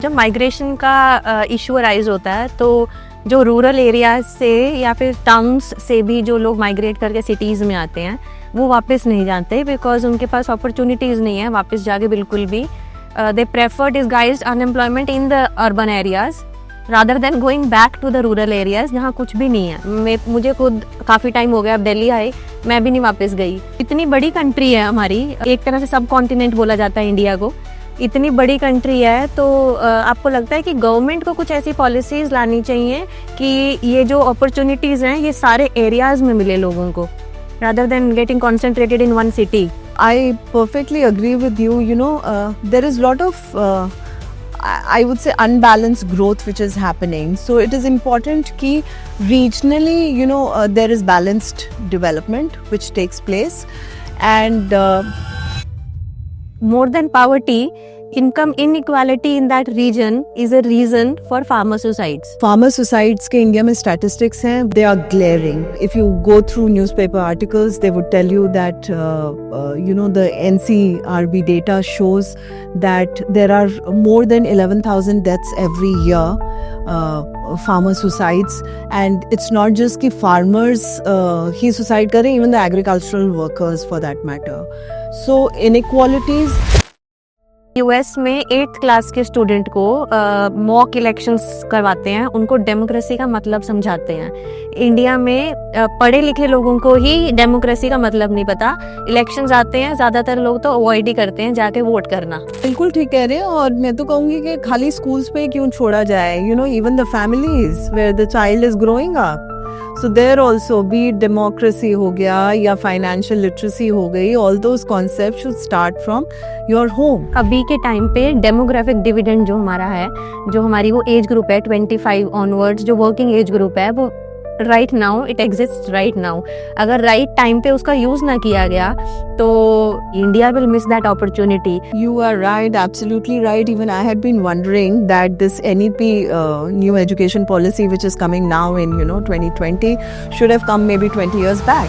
जब माइग्रेशन का issue arise होता है तो जो रूरल एरियाज से या फिर टाउन्स से भी जो लोग माइग्रेट करके सिटीज़ में आते हैं वो वापस नहीं जाते बिकॉज उनके पास अपॉर्चुनिटीज़ नहीं है वापस जाके बिल्कुल भी। They prefer disguised unemployment in the urban areas rather than going back to the rural areas जहाँ कुछ भी नहीं है। मुझे खुद काफ़ी टाइम हो गया, अब दिल्ली आई, मैं भी नहीं वापस गई। इतनी बड़ी कंट्री है हमारी, एक तरह से सब कॉन्टिनेंट बोला जाता है इंडिया को। इतनी बड़ी कंट्री है तो आपको लगता है कि गवर्नमेंट को कुछ ऐसी पॉलिसीज़ लानी चाहिए कि ये जो अपॉर्चुनिटीज़ हैं ये सारे एरियाज़ में मिले लोगों को rather than getting concentrated in one city. I perfectly agree with you. You know, there is a lot of, I would say, unbalanced growth which is happening. So it is important कि regionally, you know, there is balanced development which takes place. And more than poverty, income inequality in that region is a reason for farmer suicides. Farmer suicides के India में statistics हैं, they are glaring. If you go through newspaper articles, they would tell you that you know, the NCRB data shows that there are more than 11,000 deaths every year, farmer suicides. And it's not just कि farmers ही suicide करें, even the agricultural workers for that matter. So inequalities. US में 8th class के student को mock elections करवाते हैं, उनको democracy का मतलब समझाते हैं। इंडिया में पढ़े लिखे लोगों को ही डेमोक्रेसी का मतलब नहीं पता। इलेक्शंस आते हैं, ज़्यादातर लोग तो अवॉइड ही करते हैं जाके वोट करना। बिल्कुल ठीक कह रहे हैं। और मैं तो कहूँगी कि खाली स्कूल्स पे क्यों छोड़ा जाए, you know, even the families where the child is growing up, so there also be democracy हो गया या फाइनेंशियल लिटरेसी हो गई, all those concept should start from your home. अभी के टाइम पे डेमोग्राफिक डिविडेंड जो हमारा है, जो हमारी वो एज ग्रुप है 25 ऑनवर्ड्स, जो वर्किंग एज ग्रुप है, वो right now it exist right now. अगर राइट टाइम पे उसका यूज ना किया गया तो India will miss that opportunity. You are right, absolutely right. Even I had been wondering that this NEP new education policy which is coming now in 2020 should have come maybe 20 years back.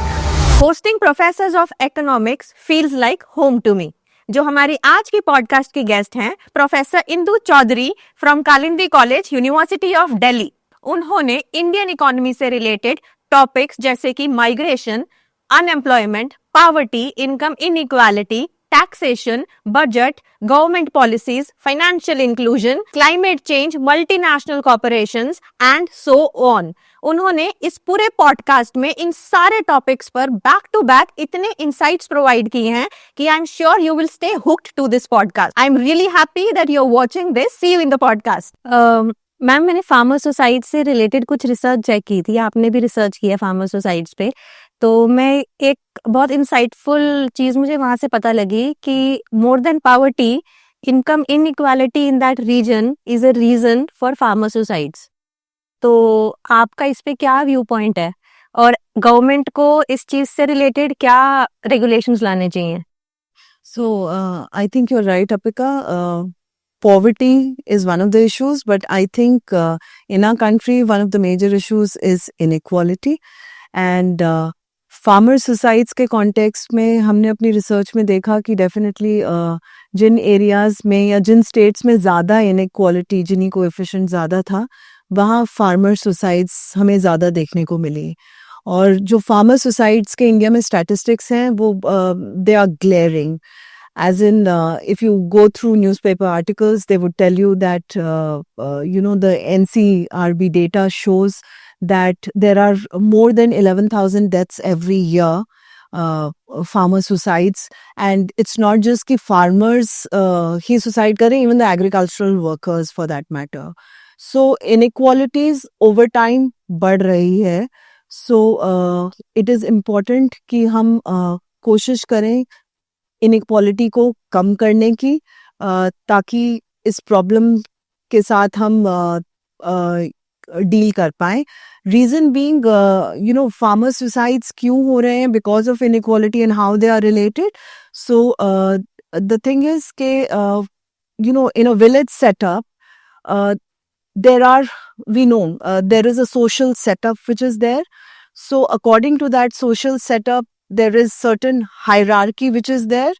Hosting professors of economics feels like home to me. जो हमारी आज की podcast की guest हैं professor Indu Chaudhary from Kalindi college, university of Delhi. उन्होंने Indian economy से related topics जैसे कि migration, unemployment, poverty, income inequality, taxation, budget, government policies, financial inclusion, climate change, multinational corporations and so on. उन्होंने इस पूरे पॉडकास्ट में इन सारे टॉपिक्स पर बैक टू बैक इतने इंसाइट्स प्रोवाइड किए हैं कि I am sure you will stay hooked to this podcast. I am really happy that you are watching this. See you in the podcast. Ma'am, मैंने farmer suicide से related कुछ research check की थी, आपने भी रिसर्च किया farmer suicides पे, तो मैं एक बहुत इंसाइटफुल चीज़ मुझे वहाँ से पता लगी कि more than poverty, income inequality in that region is a reason for farmer suicides. तो आपका इस पे क्या व्यू पॉइंट है और गवर्नमेंट को इस चीज़ से रिलेटेड क्या रेगुलेशंस लाने चाहिए? So I think you're right, Apika. Poverty is one of the issues, but I think in our country, one of the major issues is inequality. And farmer suicides के context में हमने अपनी research में देखा कि definitely जिन areas में या जिन states में ज़्यादा inequality, जिन्हीं coefficient ज़्यादा था, वहाँ farmer suicides हमें ज़्यादा देखने को मिली। और जो farmer suicides के इंडिया में statistics हैं वो they are glaring. As in, if you go through newspaper articles, they would tell you that, you know, the NCRB data shows that there are more than 11,000 deaths every year, farmer suicides. And it's not just कि farmers ही suicide करें, even the agricultural workers for that matter. So inequalities over time बढ़ रही है. So it is important कि हम कोशिश करें inequality को कम करने की, ताकि इस प्रॉब्लम के साथ हम डील कर पाएं। Reason being, you know, farmer suicides क्यों हो रहे हैं? Because of inequality and how they are related. So the thing is के, you know, in a village setup there are, we know, there is a social setup which is there. So according to that social setup, there is certain hierarchy which is there.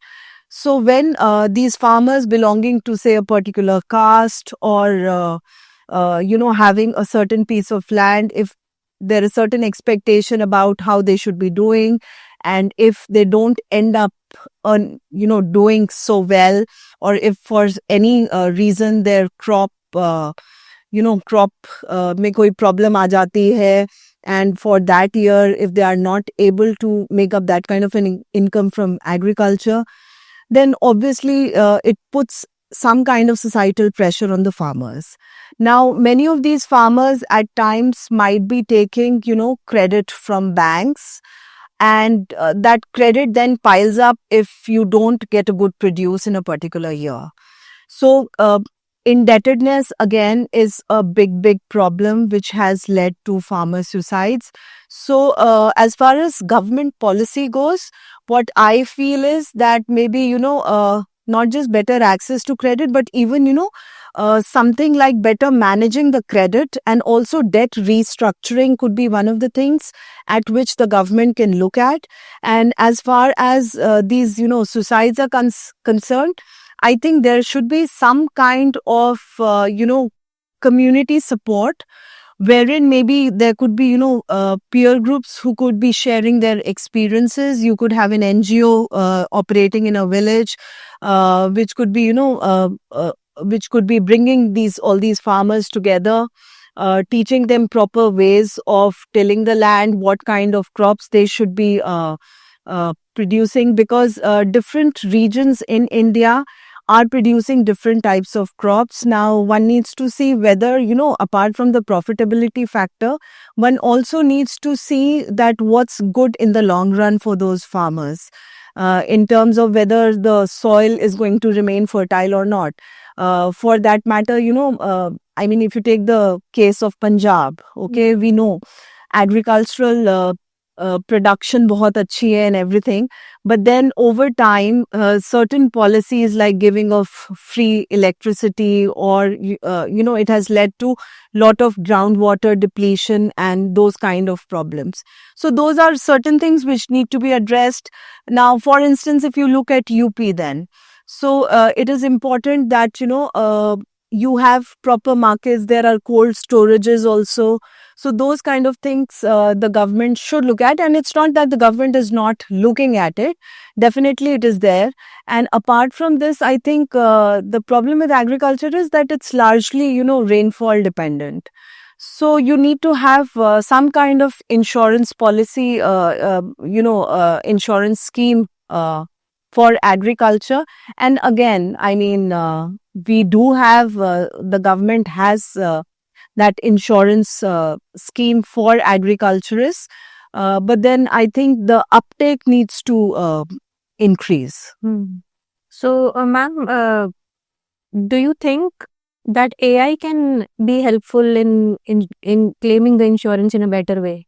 So when these farmers belonging to, say, a particular caste, or having a certain piece of land, if there is certain expectation about how they should be doing, and if they don't end up on doing so well, or if for any reason their crop में कोई problem आ जाती है, and for that year if they are not able to make up that kind of an income from agriculture, then obviously it puts some kind of societal pressure on the farmers. Now, many of these farmers at times might be taking, credit from banks, and that credit then piles up if you don't get a good produce in a particular year. So, indebtedness again is a big problem which has led to farmer suicides. So, as far as government policy goes, what I feel is that maybe, not just better access to credit, but even, something like better managing the credit, and also debt restructuring could be one of the things at which the government can look at. And as far as these, suicides are concerned, I think there should be some kind of, community support, wherein maybe there could be, peer groups who could be sharing their experiences. You could have an NGO operating in a village, which could be, which could be bringing all these farmers together, teaching them proper ways of tilling the land, what kind of crops they should be producing, because different regions in India are producing different types of crops. Now, one needs to see whether, apart from the profitability factor, one also needs to see that what's good in the long run for those farmers, in terms of whether the soil is going to remain fertile or not. For that matter, I mean, if you take the case of Punjab, okay, we know agricultural production बहुत अच्छी है and everything, but then over time certain policies like giving of free electricity, or it has led to lot of groundwater depletion and those kind of problems. So those are certain things which need to be addressed. Now, for instance, if you look at UP, then so it is important that you have proper markets. There are cold storages also. So those kind of things the government should look at, and it's not that the government is not looking at it. Definitely it is there. And apart from this, I think the problem with agriculture is that it's largely, rainfall dependent. So you need to have some kind of insurance policy, insurance scheme for agriculture. And again, I mean, we do have, the government has that insurance scheme for agriculturists. But then I think the uptake needs to increase. So, ma'am, do you think that AI can be helpful in claiming the insurance in a better way?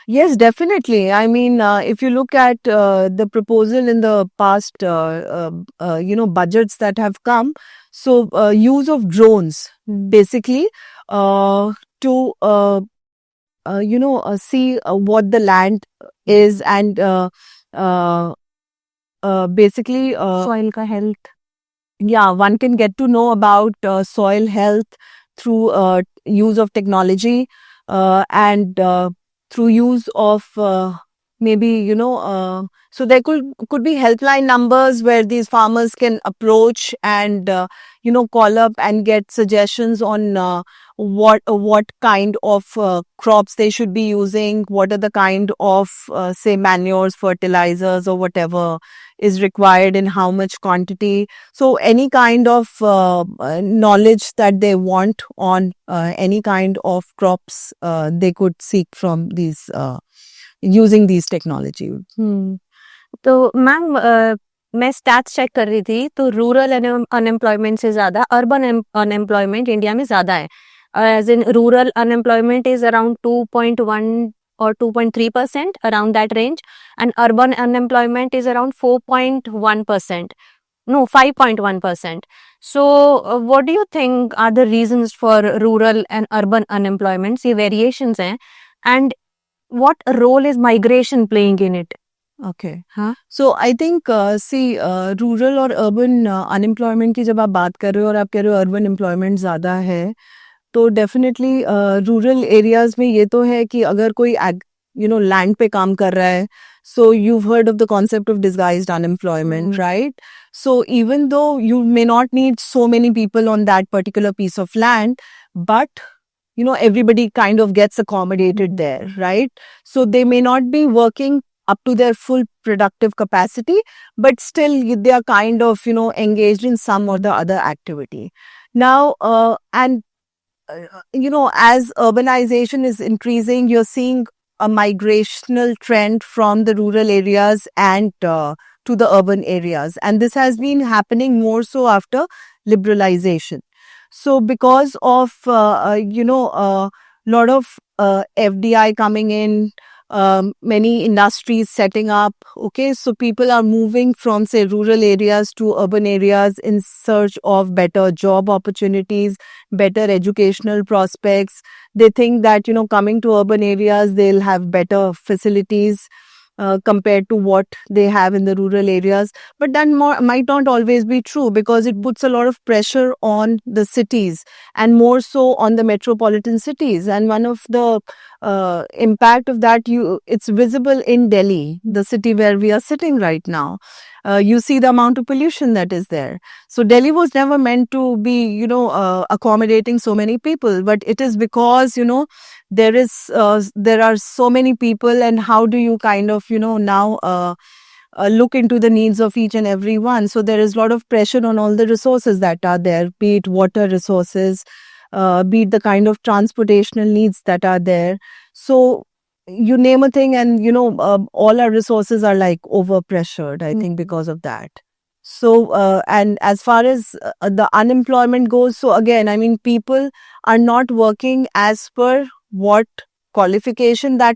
Yes, definitely. I mean, if you look at the proposal in the past, budgets that have come, so use of drones, basically, to see what the land is, and basically Soil ka health. Yeah, one can get to know about soil health through use of technology, and through use of maybe, so there could be helpline numbers where these farmers can approach and, call up and get suggestions on what kind of crops they should be using, what are the kind of, say, manures, fertilizers, or whatever is required in how much quantity. So any kind of knowledge that they want on any kind of crops, they could seek from these, using these technology. तो ma'am, मैं stats check कर रही थी, तो rural unemployment से ज्यादा urban unemployment India में ज्यादा है. As in rural unemployment is around 2.1 or 2.3%, around that range, and urban unemployment is around 4.1%. No, 5.1%. So, what do you think are the reasons for rural and urban unemployment? ये variations हैं, and what role is migration playing in it? Okay. हाँ So I think rural और urban unemployment की जब आप बात कर रहे हो और आप कह रहे हो urban employment ज़्यादा है, तो डेफिनेटली रूरल एरियाज में ये तो है कि अगर कोई लैंड पे काम कर रहा है, so you heard of the concept of disguised unemployment, right? So even though you may not need so many people on that particular piece of land, but everybody kind of gets accommodated there, right? So they may not be working up to their full productive capacity, but still they are kind of engaged in some or the other activity. Now and as urbanization is increasing, you're seeing a migrational trend from the rural areas and to the urban areas. And this has been happening more so after liberalization. So because of, lot of FDI coming in, many industries setting up. Okay, so people are moving from, say, rural areas to urban areas in search of better job opportunities, better educational prospects. They think that, coming to urban areas, they'll have better facilities compared to what they have in the rural areas. But that might not always be true, because it puts a lot of pressure on the cities, and more so on the metropolitan cities. And one of the impact of that, it's visible in Delhi, the city where we are sitting right now. You see the amount of pollution that is there. So Delhi was never meant to be, accommodating so many people, but it is because, there are so many people, and how do you kind of, now look into the needs of each and every one. So there is a lot of pressure on all the resources that are there, be it water resources, be it the kind of transportational needs that are there. So you name a thing, and all our resources are like overpressured, I think, because of that. So and as far as the unemployment goes, so again, I mean, people are not working as per what qualification that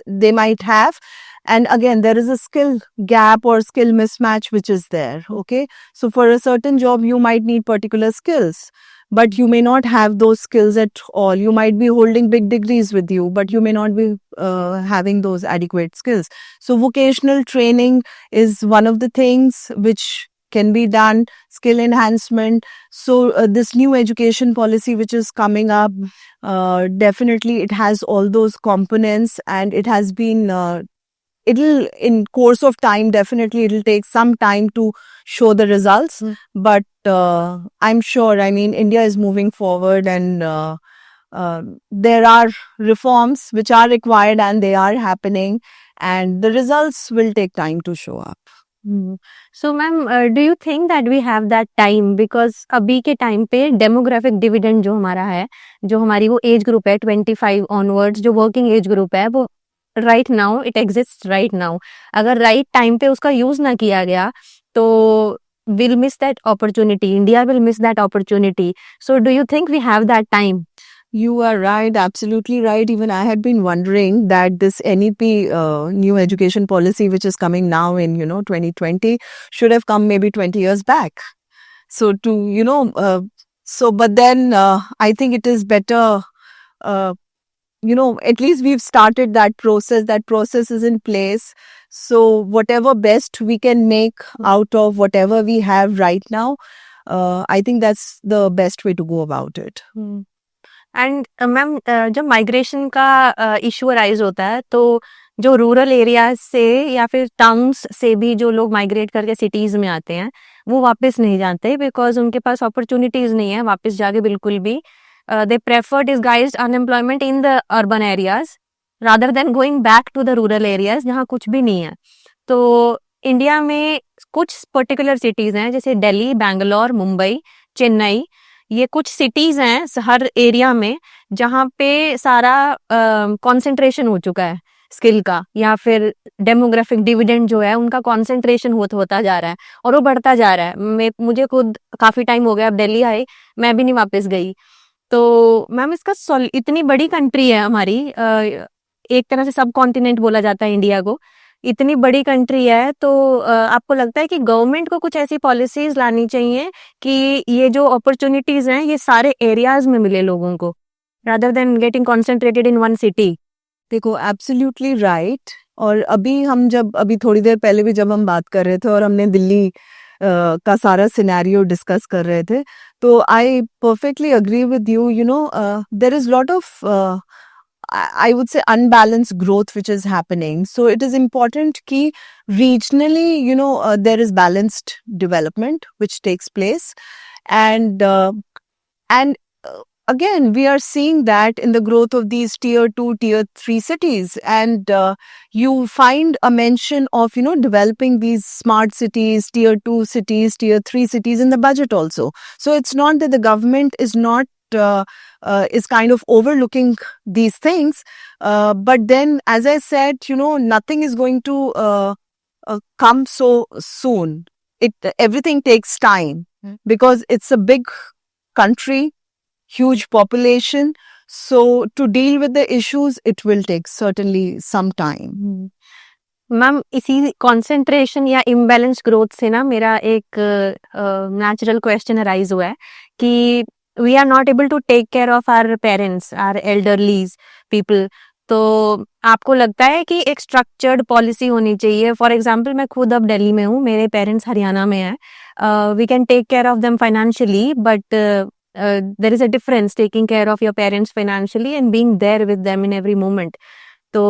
they might have. And again, there is a skill gap or skill mismatch which is there. Okay, so for a certain job you might need particular skills, but you may not have those skills at all. You might be holding big degrees with you, but you may not be having those adequate skills. So vocational training is one of the things which can be done, skill enhancement. So this new education policy which is coming up, definitely it has all those components, and it has been it'll, in course of time, definitely it'll take some time to show the results. But I'm sure, I mean, India is moving forward, and there are reforms which are required, and they are happening, and the results will take time to show up. So ma'am, do you think that we have that time? Because अभी के time पे demographic dividend जो हमारा है, जो हमारी वो age group है 25 ऑनवर्ड्स, जो वर्किंग एज ग्रुप है, वो right now it exist right now. अगर राइट टाइम पे उसका यूज ना किया गया तो we'll miss that opportunity. India will miss that opportunity. So do you think we have that time? You are right, absolutely right. Even I had been wondering that this NEP new education policy which is coming now in 2020 should have come maybe 20 years back. So to but then I think it is better, at least we've started that process. That process is in place. So whatever best we can make out of whatever we have right now, I think that's the best way to go about it. And ma'am जब migration का issue arise होता है, तो जो rural areas से या फिर towns से भी जो लोग माइग्रेट करके सिटीज में आते हैं, वो वापस नहीं जाते, बिकॉज उनके पास अपॉर्चुनिटीज नहीं है वापस जाके बिल्कुल भी. They prefer disguised unemployment in the urban areas rather than going back to the rural areas जहाँ कुछ भी नहीं है. तो इंडिया में कुछ पर्टिकुलर सिटीज हैं, जैसे दिल्ली, बैंगलोर, मुंबई, चेन्नई, ये कुछ सिटीज हैं हर एरिया में जहाँ पे सारा कंसंट्रेशन हो चुका है स्किल का, या फिर डेमोग्राफिक डिविडेंड जो है उनका कंसंट्रेशन होता जा रहा है और वो बढ़ता जा रहा है. मुझे खुद काफी टाइम हो गया अब दिल्ली आई, मैं भी नहीं वापस गई. तो मैम इसका इतनी बड़ी कंट्री है हमारी, एक तरह से सब कॉन्टिनेंट बोला जाता है इंडिया को, इतनी बड़ी कंट्री है, तो आपको लगता है कि गवर्नमेंट को कुछ ऐसी पॉलिसीज लानी चाहिए कि ये जो अपॉर्चुनिटीज हैं ये सारे एरियाज में मिले लोगों को, rather than getting concentrated in one city? देखो, एब्सोल्युटली राइट. और अभी थोड़ी देर पहले भी जब हम बात कर रहे थे और हमने दिल्ली का सारा सिनेरियो डिस्कस कर रहे थे, तो I perfectly agree with you. There is lot of I would say unbalanced growth which is happening. So it is important ki regionally, there is balanced development which takes place. And again, we are seeing that in the growth of these tier 2, tier 3 cities. And you find a mention of, developing these smart cities, tier 2 cities, tier 3 cities in the budget also. So it's not that the government is not is kind of overlooking these things. But then, as I said, nothing is going to come so soon. Everything takes time because it's a big country, huge population. So to deal with the issues, it will take certainly some time. Ma'am इसी concentration या imbalance growth से ना मेरा एक natural question arise हुआ है कि we are not able to take care of our parents, our elderlies people. तो आपको लगता है कि एक स्ट्रक्चर्ड पॉलिसी होनी चाहिए? फॉर एग्जाम्पल मैं खुद अब दिल्ली में हूँ, मेरे पेरेंट्स हरियाणा में हैं. We can take care of them financially, but there is a difference taking care of your parents financially and being there with them in every moment. तो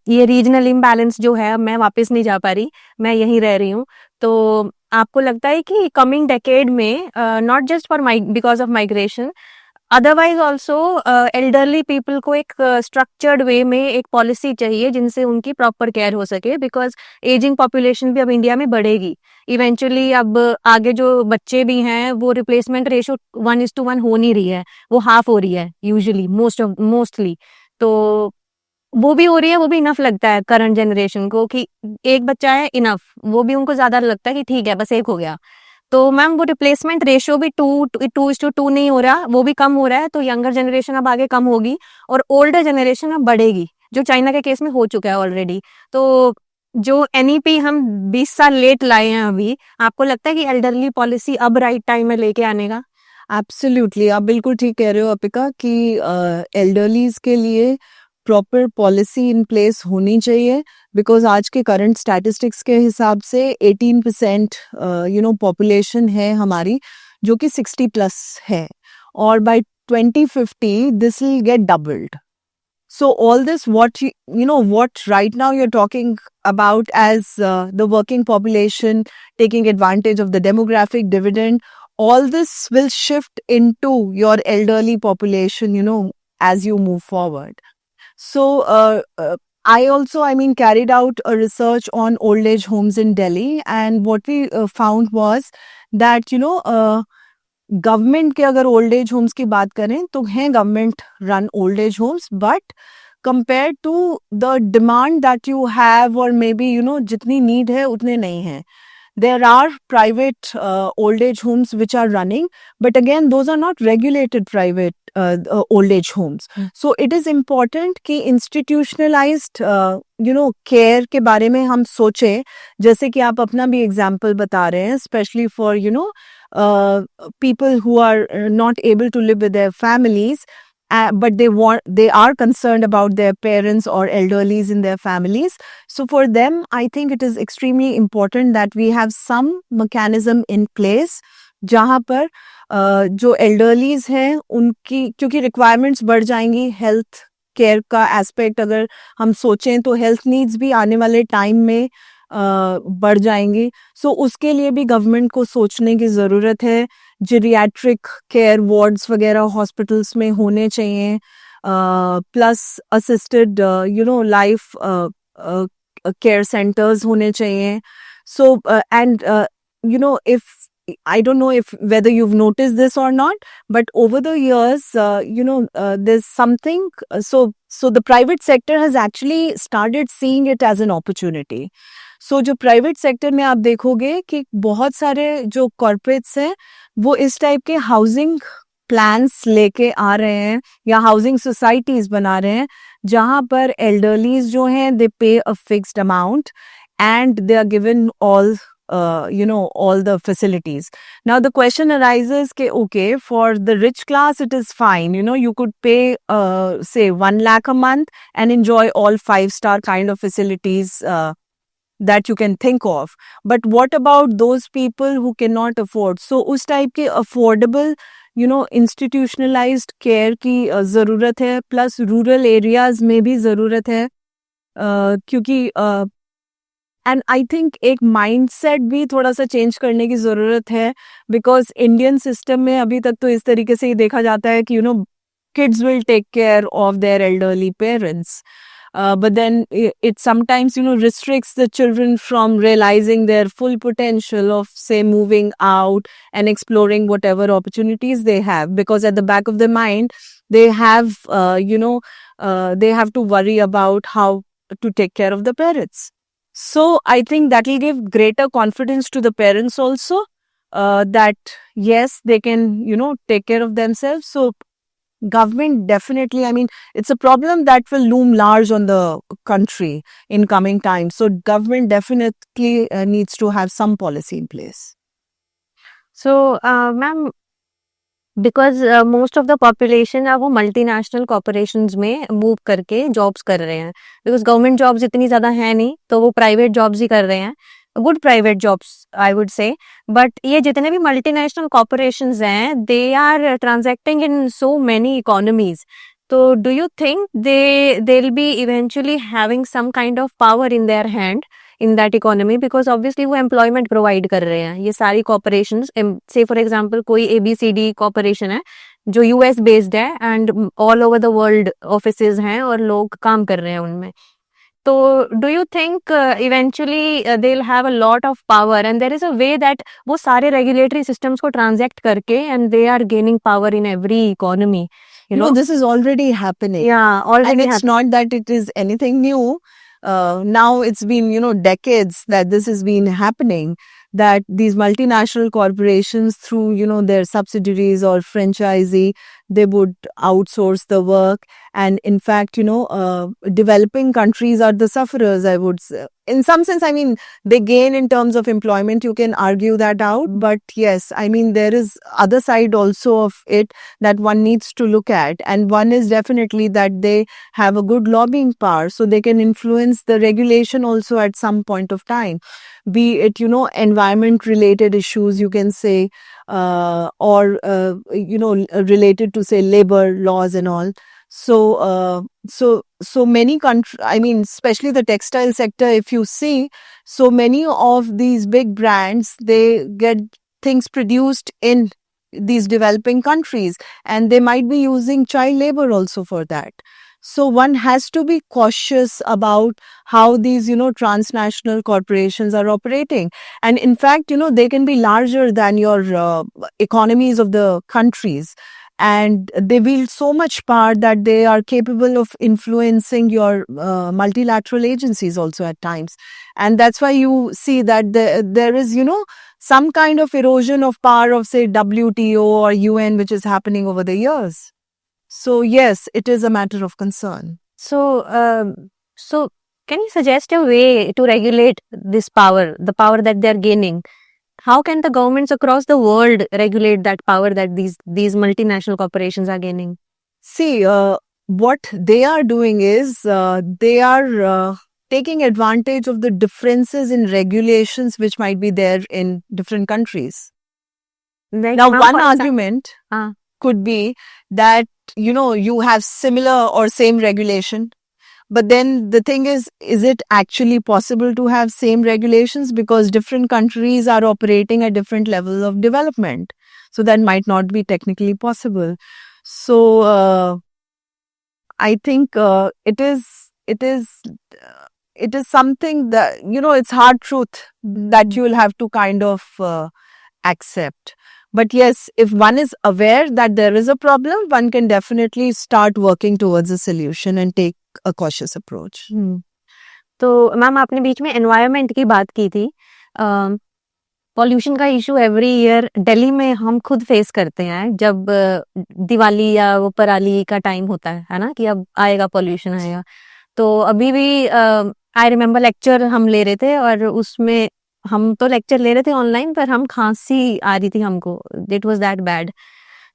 ये रीजनल इम्बैलेंस जो है, मैं वापस नहीं जा पा रही, मैं यहीं रह रही हूँ. तो आपको लगता है कि कमिंग डेकेड में not just for because of migration, otherwise also elderly people को एक स्ट्रक्चर्ड वे में एक पॉलिसी चाहिए जिनसे उनकी प्रॉपर केयर हो सके, बिकॉज एजिंग पॉपुलेशन भी अब इंडिया में बढ़ेगी इवेंचुअली. अब आगे जो बच्चे भी हैं वो रिप्लेसमेंट रेशो 1:1 हो नहीं रही है, वो हाफ हो रही है यूजुअली, मोस्टली. तो वो भी हो रही है, वो भी इनफ लगता है करंट जनरेशन को कि एक बच्चा है इनफ, वो भी उनको ज्यादा लगता है कि ठीक है बस एक हो गया. तो मैम वो रिप्लेसमेंट रेशियो भी 2:2 नहीं हो रहा, वो भी कम हो रहा है. तो यंगर जनरेशन अब आगे कम होगी और ओल्डर जनरेशन अब बढ़ेगी, जो चाइना के केस में हो चुका है ऑलरेडी. तो जो एनईपी हम 20 साल लेट लाए हैं अभी, आपको लगता है कि एल्डरली पॉलिसी अब राइट टाइम में लेके आने का? एब्सोल्युटली, आप बिल्कुल ठीक कह रहे हो अपिका कि एल्डरलीज के लिए प्रॉपर पॉलिसी इन प्लेस होनी चाहिए. बिकॉज आज के करंट स्टैटिस्टिक्स के हिसाब से 18% पॉपुलेशन है हमारी जो कि 60 प्लस है, और by 2050 this will get doubled. So all this, what right now you're talking about as the working population taking advantage of the demographic dividend, all this will shift into your elderly population, as you move forward. So I carried out a research on old age homes in Delhi, and what we found was that, government के अगर old age Holmes की बात करें तो हैं government run old age homes, but compare to the demand that you have, और may be जितनी need है उतने नहीं है. There are private old age homes which are running, but again, those are not regulated private old age homes. So it is important कि institutionalized, care के बारे में हम सोचें. जैसे कि आप अपना भी example बता रहे हैं, especially for, people who are not able to live with their families. But they are concerned about their parents or elderlies in their families. So for them, I think it is extremely important that we have some mechanism in place जहाँ पर जो elderlies हैं उनकी, क्योंकि requirements बढ़ जाएंगी, health care का aspect अगर हम सोचें तो health needs भी आने वाले time में बढ़ जाएंगी. सो उसके लिए भी गवर्नमेंट को सोचने की ज़रूरत है. जीरियाट्रिक केयर वार्ड्स वगैरह हॉस्पिटल्स में होने चाहिए, plus assisted life care centres होने चाहिए. So and if I don't know if whether you've noticed this or not, but over the years, there's something. So the private sector has actually started seeing it as an opportunity. So जो private sector में आप देखोगे कि बहुत सारे जो corporates हैं वो इस टाइप के हाउसिंग प्लान्स लेके आ रहे हैं या हाउसिंग सोसाइटीज बना रहे हैं जहाँ पर एल्डरलीज जो हैं they pay a fixed amount and they are given all all the facilities. Now the question arises, okay, for the rich class it is fine. You could pay say 1 lakh a month and enjoy all 5-star kind of facilities that you can think of. But what about those people who cannot afford? So उस type के affordable institutionalized care की ज़रूरत है, plus rural areas में भी ज़रूरत है, क्योंकि एंड आई थिंक एक माइंडसेट भी थोड़ा सा चेंज करने की ज़रूरत है, बिकॉज इंडियन सिस्टम में अभी तक तो इस तरीके से ही देखा जाता है कि kids will take care of their elderly parents. But then it sometimes, restricts the children from realizing their full potential of, say, moving out and exploring whatever opportunities they have. Because at the back of their mind, they have, they have to worry about how to take care of the parents. So I think that will give greater confidence to the parents also, that yes, they can, take care of themselves. So government definitely, I mean, it's a problem that will loom large on the country in coming times. So government definitely needs to have some policy in place. So, ma'am, because most of the population अब वो multinational corporations में move करके jobs कर रहे हैं, because government jobs इतनी ज़्यादा है नहीं, तो वो प्राइवेट जॉब्स ही कर रहे हैं, good private jobs I would say. But ये जितने भी मल्टीनेशनल कॉर्पोरेशंस हैं, they are transacting in so many economies. तो do you think they will be eventually having some kind of power in their hand in that economy, because obviously वो employment provide कर रहे हैं ये सारी corporations. Say for example कोई ABCD corporation है जो US based है and all over the world offices हैं और लोग काम कर रहे हैं उनमें. तो do you think eventually they'll have a lot of power and there is a way that वो सारे regulatory systems को transact करके and they are gaining power in every economy, this is already happening. Yeah, already and it's not that it is anything new. Now it's been, decades that this has been happening, that these multinational corporations through, their subsidiaries or franchisee, they would outsource the work. And in fact, developing countries are the sufferers, I would say. In some sense, I mean, they gain in terms of employment. You can argue that out. But yes, I mean, there is other side also of it that one needs to look at. And one is definitely that they have a good lobbying power. So they can influence the regulation also at some point of time. Be it, environment related issues, you can say, or, related to, say, labor laws and all. So many countries, I mean, especially the textile sector, if you see, so many of these big brands, they get things produced in these developing countries and they might be using child labor also for that. So one has to be cautious about how these, transnational corporations are operating. And in fact, they can be larger than your economies of the countries. And they wield so much power that they are capable of influencing your multilateral agencies also at times. And that's why you see that there is, some kind of erosion of power of, say, WTO or UN, which is happening over the years. So yes, it is a matter of concern. So can you suggest a way to regulate this power, the power that they're gaining? How can the governments across the world regulate that power that these multinational corporations are gaining? See, what they are doing is they are taking advantage of the differences in regulations which might be there in different countries. Like now, one argument could be that, you have similar or same regulation. But then the thing is it actually possible to have same regulations? Because different countries are operating at different levels of development. So that might not be technically possible. So I think it is something that, it's hard truth that you will have to kind of accept. But yes, if one is aware that there is a problem, one can definitely start working towards a solution and take a cautious approach. तो ma'am आपने बीच में environment की बात की थी. Pollution का issue every year Delhi में हम खुद फेस करते हैं जब दिवाली या वो पराली का टाइम होता है ना, कि अब आएगा पॉल्यूशन आएगा. तो अभी भी आई रिमेम्बर लेक्चर हम ले रहे थे और उसमें हम तो लेक्चर ले रहे थे ऑनलाइन पर हम खांसी आ रही थी हमको, इट वाज दैट बैड।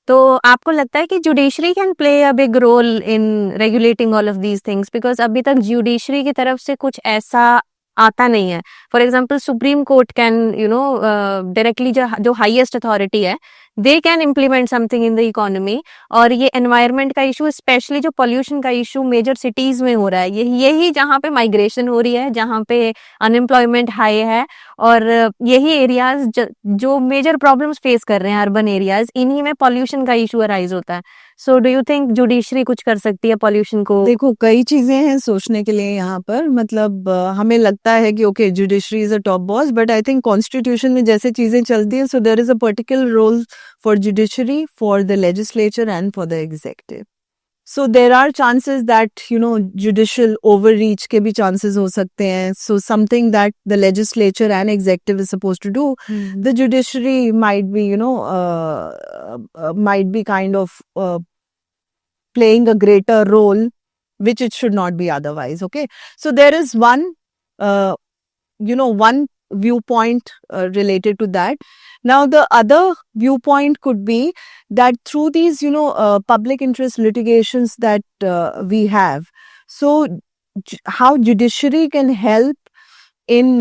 तो आपको लगता है कि judiciary can play a big role in regulating all of these things, because अभी तक जुडिशरी की तरफ से कुछ ऐसा आता नहीं है। For example supreme court can directly जो हाईएस्ट अथॉरिटी है, they can implement something in the economy. और ये एनवायरनमेंट का इशू, स्पेशली जो पोल्यूशन का इशू मेजर सिटीज में हो रहा है, यही जहाँ पे माइग्रेशन हो रही है, जहाँ पे अनएम्प्लॉयमेंट हाई है, और यही एरियाज जो मेजर प्रॉब्लम्स फेस कर रहे हैं, अर्बन एरियाज, इन्हीं में पॉल्यूशन का इशू अराइज होता है। So do you think judiciary कुछ कर सकती है पॉल्यूशन को? देखो, कई चीजें हैं सोचने के लिए यहाँ पर। मतलब हमें लगता है कि okay judiciary is a top boss, but I think constitution में जैसे चीजें चलती है, so there is a particular role for judiciary, for the legislature and for the executive. So there are chances that, judicial overreach के भी chances हो सकते हैं. So something that the legislature and executive is supposed to do, the judiciary might be, might be kind of playing a greater role, which it should not be otherwise. Okay. So there is one, one viewpoint related to that. Now, the other viewpoint could be that through these, public interest litigations that we have, so how judiciary can help in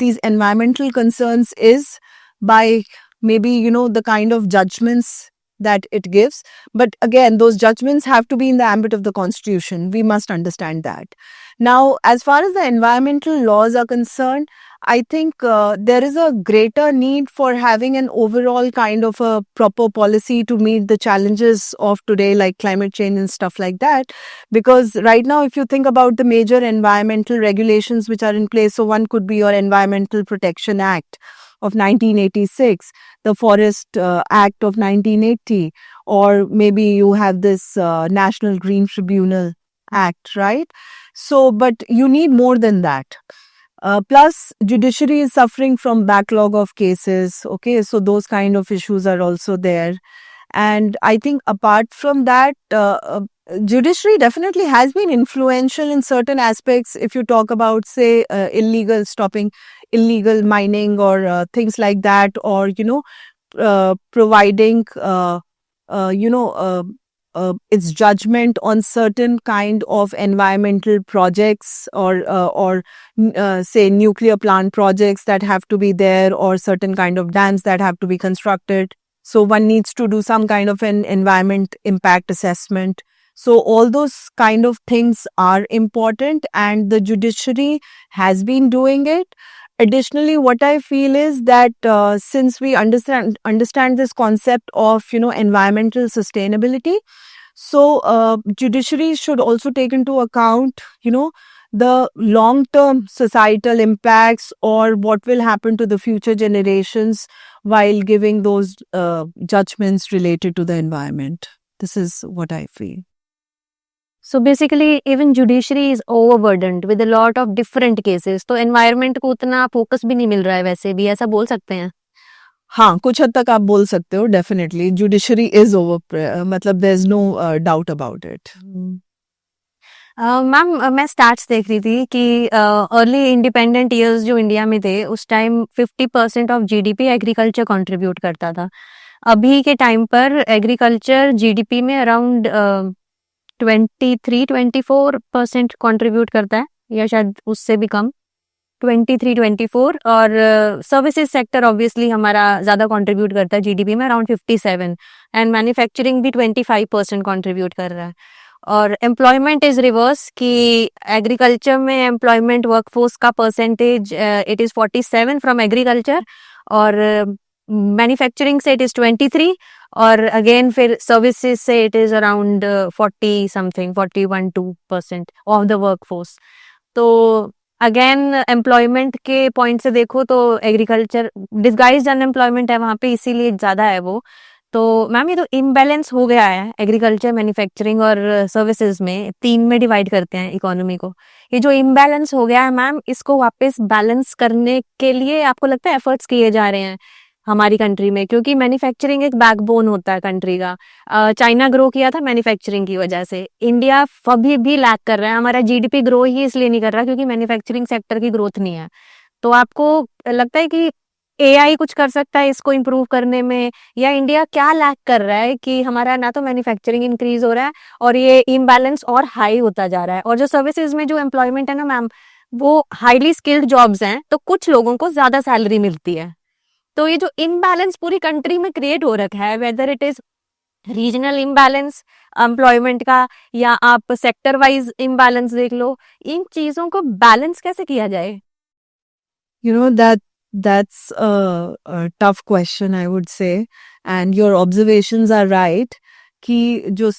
these environmental concerns is by maybe, the kind of judgments that it gives. But again, those judgments have to be in the ambit of the constitution. We must understand that. Now, as far as the environmental laws are concerned, I think there is a greater need for having an overall kind of a proper policy to meet the challenges of today, like climate change and stuff like that. Because right now, if you think about the major environmental regulations which are in place, so one could be your Environmental Protection Act of 1986, the Forest Act of 1980, or maybe you have this National Green Tribunal Act, right? So, but you need more than that. Plus, judiciary is suffering from backlog of cases. Okay, so those kind of issues are also there. And I think apart from that, judiciary definitely has been influential in certain aspects. If you talk about, say, stopping illegal mining or things like that, or, providing, its judgment on certain kind of environmental projects, or say nuclear plant projects that have to be there, or certain kind of dams that have to be constructed. So one needs to do some kind of an environment impact assessment. So all those kind of things are important, and the judiciary has been doing it. Additionally, what I feel is that since we understand this concept of, environmental sustainability, so judiciary should also take into account, the long-term societal impacts, or what will happen to the future generations while giving those judgments related to the environment. This is what I feel. So basically, even judiciary is overburdened with a lot of different cases. तो environment को उतना focus भी नहीं मिल रहा है, वैसे भी ऐसा बोल सकते हैं? हाँ, कुछ हद तक आप बोल सकते हो. Definitely, judiciary is over. मतलब there's no doubt about it. Ma'am मैं स्टैट्स देख रही थी कि अर्ली इंडिपेंडेंट ईयर्स जो इंडिया में थे, उस time 50% of GDP agriculture contribute करता था। अभी के टाइम पर एग्रीकल्चर जीडीपी में अराउंड 23-24% कंट्रीब्यूट करता है, या शायद उससे भी कम, 23-24। और सर्विसेज सेक्टर ऑब्वियसली हमारा ज़्यादा कंट्रीब्यूट करता है जीडीपी में, अराउंड 57, एंड मैन्युफैक्चरिंग भी 25% कंट्रीब्यूट कर रहा है। और एम्प्लॉयमेंट इज रिवर्स कि एग्रीकल्चर में एम्प्लॉयमेंट वर्कफोर्स का percentage it is 47 from agriculture, और मैन्युफैक्चरिंग से इट इज़ 23, और अगेन फिर सर्विसेज से it is around 40 something, 41-2% of the workforce. तो अगेन एम्प्लॉयमेंट के पॉइंट से देखो तो एग्रीकल्चर डिस्गाइज्ड अनएम्प्लॉयमेंट है वहाँ पे, इसीलिए ज़्यादा है वो। तो मैम ये तो इम्बैलेंस हो गया है एग्रीकल्चर, मैन्युफैक्चरिंग और सर्विसेज में, 3 में डिवाइड करते हैं इकोनॉमी को। ये जो इम्बैलेंस हो गया है मैम, इसको वापस बैलेंस करने के लिए आपको लगता है एफर्ट्स किए जा रहे हैं हमारी कंट्री में? क्योंकि मैन्युफैक्चरिंग एक बैकबोन होता है कंट्री का। चाइना ग्रो किया था मैन्युफैक्चरिंग की वजह से, इंडिया अभी भी लैग कर रहा है। हमारा जीडीपी ग्रो ही इसलिए नहीं कर रहा क्योंकि मैन्युफैक्चरिंग सेक्टर की ग्रोथ नहीं है। तो आपको लगता है कि एआई कुछ कर सकता है इसको इम्प्रूव करने में, या इंडिया क्या लैक कर रहा है कि हमारा ना तो मैन्युफैक्चरिंग इंक्रीज हो रहा है और ये इम्बैलेंस और हाई होता जा रहा है, और जो सर्विसेज में जो एम्प्लॉयमेंट है ना मैम, वो हाईली स्किल्ड जॉब्स हैं, तो कुछ लोगों को ज्यादा सैलरी मिलती है। तो ये जो इम्बैलेंस पूरी कंट्री में क्रिएट हो रखा है, whether it is regional imbalance employment का, या आप सेक्टर वाइज इम्बैलेंस देख लो, इन चीजों को बैलेंस कैसे किया जाए? You know that's a tough question, I would say, and your observations are right. कि जो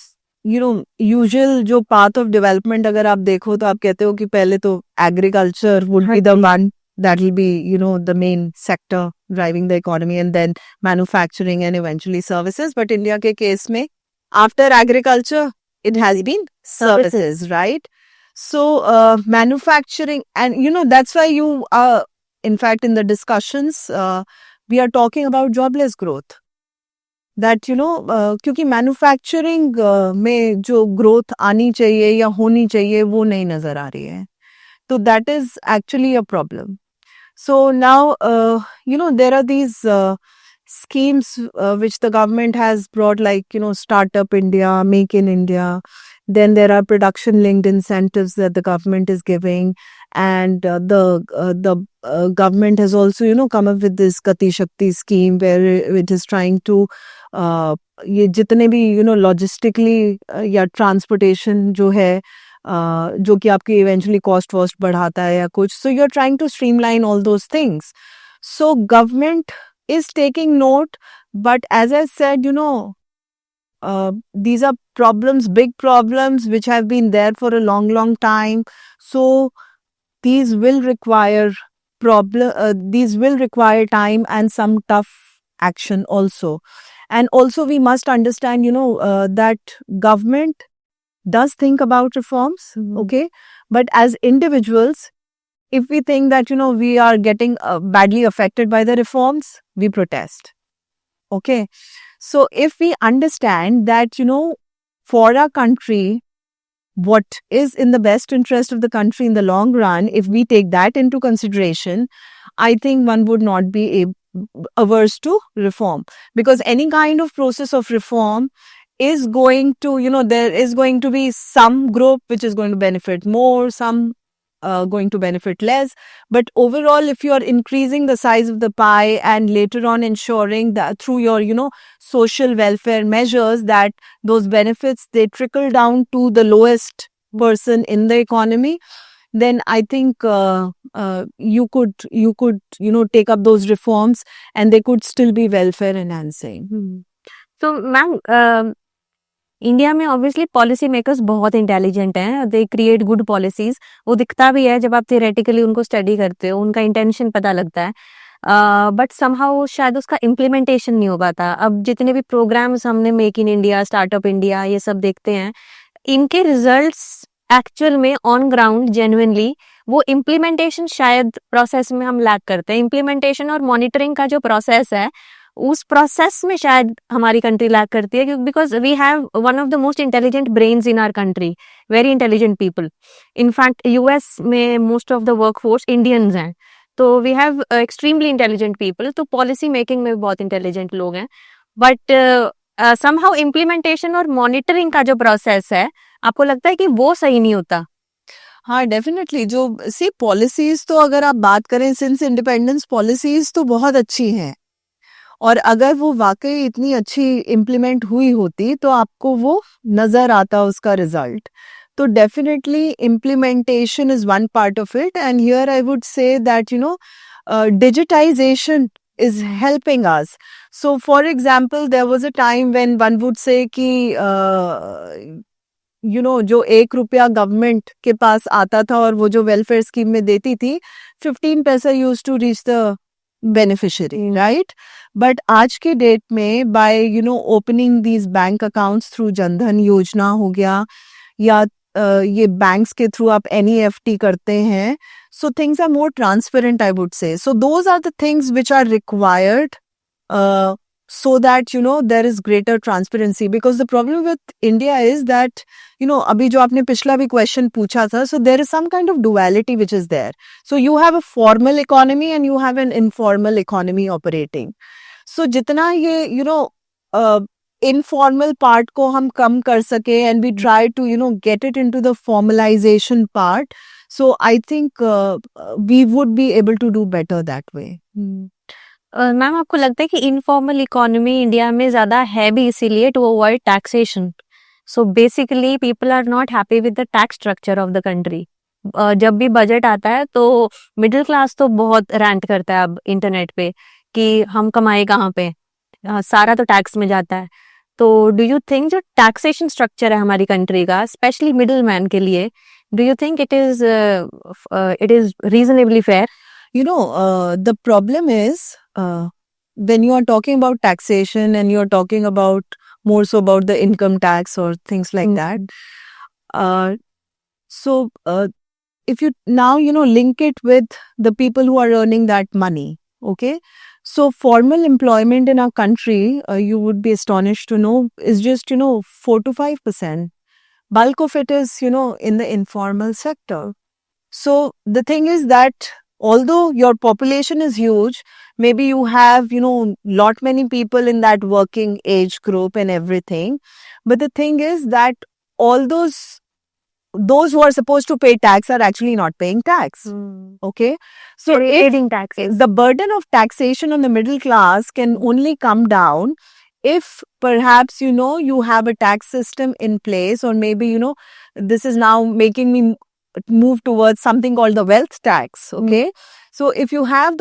usual जो path of development अगर आप देखो तो आप कहते हो कि पहले तो agriculture would be the one that will be the main sector driving the economy, and then manufacturing and eventually services. But India के case में after agriculture it has been services, right? So manufacturing, and that's why you are, in fact, in the discussions, we are talking about jobless growth. That क्योंकि manufacturing में जो growth आनी चाहिए या होनी चाहिए वो नहीं नजर आ रही है, तो that is actually a problem. So now, there are these schemes which the government has brought, like, Startup India, Make in India. Then there are production linked incentives that the government is giving. And the government has also, come up with this Gati Shakti scheme where it is trying to ये जितने भी logistically या transportation जो है जो कि आपकी eventually cost वॉस्ट बढ़ाता है या कुछ, so you are trying to streamline all those things. So government is taking note, but as I said, these are problems, big problems, which have been there for a long, long time. So these will require time and some tough action also. And also we must understand, that government does think about reforms, okay? But as individuals, if we think that, we are getting badly affected by the reforms, we protest, okay? So if we understand that, for our country, what is in the best interest of the country in the long run, if we take that into consideration, I think one would not be averse to reform. Because any kind of process of reform is going to, there is going to be some group which is going to benefit more, some going to benefit less. But overall, if you are increasing the size of the pie and later on ensuring that through your, social welfare measures, that those benefits, they trickle down to the lowest person in the economy, then I think you could, take up those reforms and they could still be welfare enhancing. So, ma'am, India में obviously policy makers बहुत intelligent हैं, they create good policies, वो दिखता भी है जब आप theoretically उनको स्टडी करते हो, उनका इंटेंशन पता लगता है, बट समहाउ शायद उसका इम्प्लीमेंटेशन नहीं हो पाता. अब जितने भी प्रोग्राम्स हमने make in India, startup India, ये सब देखते हैं, इनके रिजल्ट्स एक्चुअल में ऑन ग्राउंड जेन्युइनली वो इम्प्लीमेंटेशन शायद प्रोसेस में हम लैक करते हैं. इम्प्लीमेंटेशन और मॉनिटरिंग का जो प्रोसेस है, उस प्रोसेस में शायद हमारी कंट्री लैक करती है, because we have one of the most intelligent brains in our country, very intelligent people. In fact US में most of the workforce Indians हैं, तो we have extremely intelligent people. तो पॉलिसी मेकिंग में भी बहुत intelligent लोग हैं, बट समहाउ इम्प्लीमेंटेशन और मॉनिटरिंग का जो प्रोसेस है, आपको लगता है कि वो सही नहीं होता? हाँ, डेफिनेटली. जो सी पॉलिसीज तो अगर आप बात करें, सिंस इंडिपेंडेंस पॉलिसीज तो बहुत अच्छी हैं, और अगर वो वाकई इतनी अच्छी इम्प्लीमेंट हुई होती तो आपको वो नजर आता उसका रिजल्ट. तो definitely implementation is one part of it, and here I would say that digitization is helping us. So for example, there was a time when one would say कि जो 1 रुपया गवर्नमेंट के पास आता था और वो जो वेलफेयर स्कीम में देती थी, 15 पैसा use to reach the beneficiary, right? But आज के डेट में by opening these bank accounts through Jan Dhan Yojana हो गया, या ये बैंक्स के थ्रू आप NEFT करते हैं, so things are more transparent, I would say. So those are the things which are required so that, there is greater transparency. Because the problem with India is that, abhi jo aapne pichla bhi question pucha tha, so there is some kind of duality which is there. So you have a formal economy and you have an informal economy operating. So jitna ye, informal part ko hum kam kar sake, and we try to, get it into the formalization part. So I think we would be able to do better that way. Ma'am आपको लगता है कि informal economy India में ज्यादा है भी इसीलिए to avoid taxation? So basically people are not happy with the tax structure of the country. जब भी बजट आता है तो मिडिल क्लास तो बहुत रैंट करता है अब इंटरनेट पे कि हम कमाए कहाँ पे, सारा तो टैक्स में जाता है. तो डू यू थिंक जो टैक्सेशन स्ट्रक्चर है हमारी कंट्री का, स्पेशली मिडिल मैन के लिए, do you think it is reasonably fair? The problem is when you are talking about taxation and you are talking about more so about the income tax or things like that. So if you now, link it with the people who are earning that money, okay? So formal employment in our country, you would be astonished to know, is just, 4 to 5%. Bulk of it is, in the informal sector. So the thing is that although your population is huge, maybe you have, lot many people in that working age group and everything. But the thing is that all those who are supposed to pay tax are actually not paying tax. Okay. So Evading taxes. the burden of taxation on the middle class can only come down if perhaps, you have a tax system in place, or maybe, this is now making me move towards something called the wealth tax. Okay. So if you have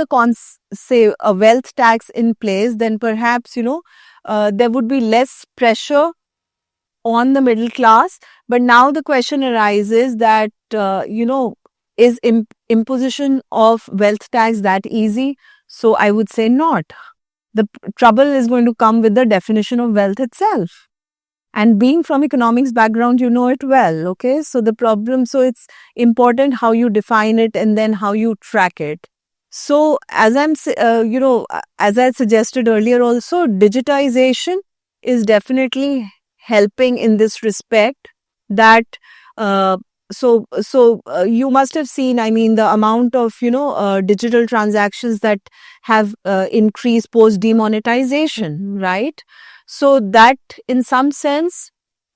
say a wealth tax in place, then perhaps, there would be less pressure on the middle class. But now the question arises that, is imposition of wealth tax that easy? So I would say not. The trouble is going to come with the definition of wealth itself. And being from economics background, you know it well, okay? So the problem, so it's important how you define it and then how you track it. So as as I suggested earlier also, digitization is definitely helping in this respect. That you must have seen, the amount of, digital transactions that have increased post demonetization, right? So that in some sense,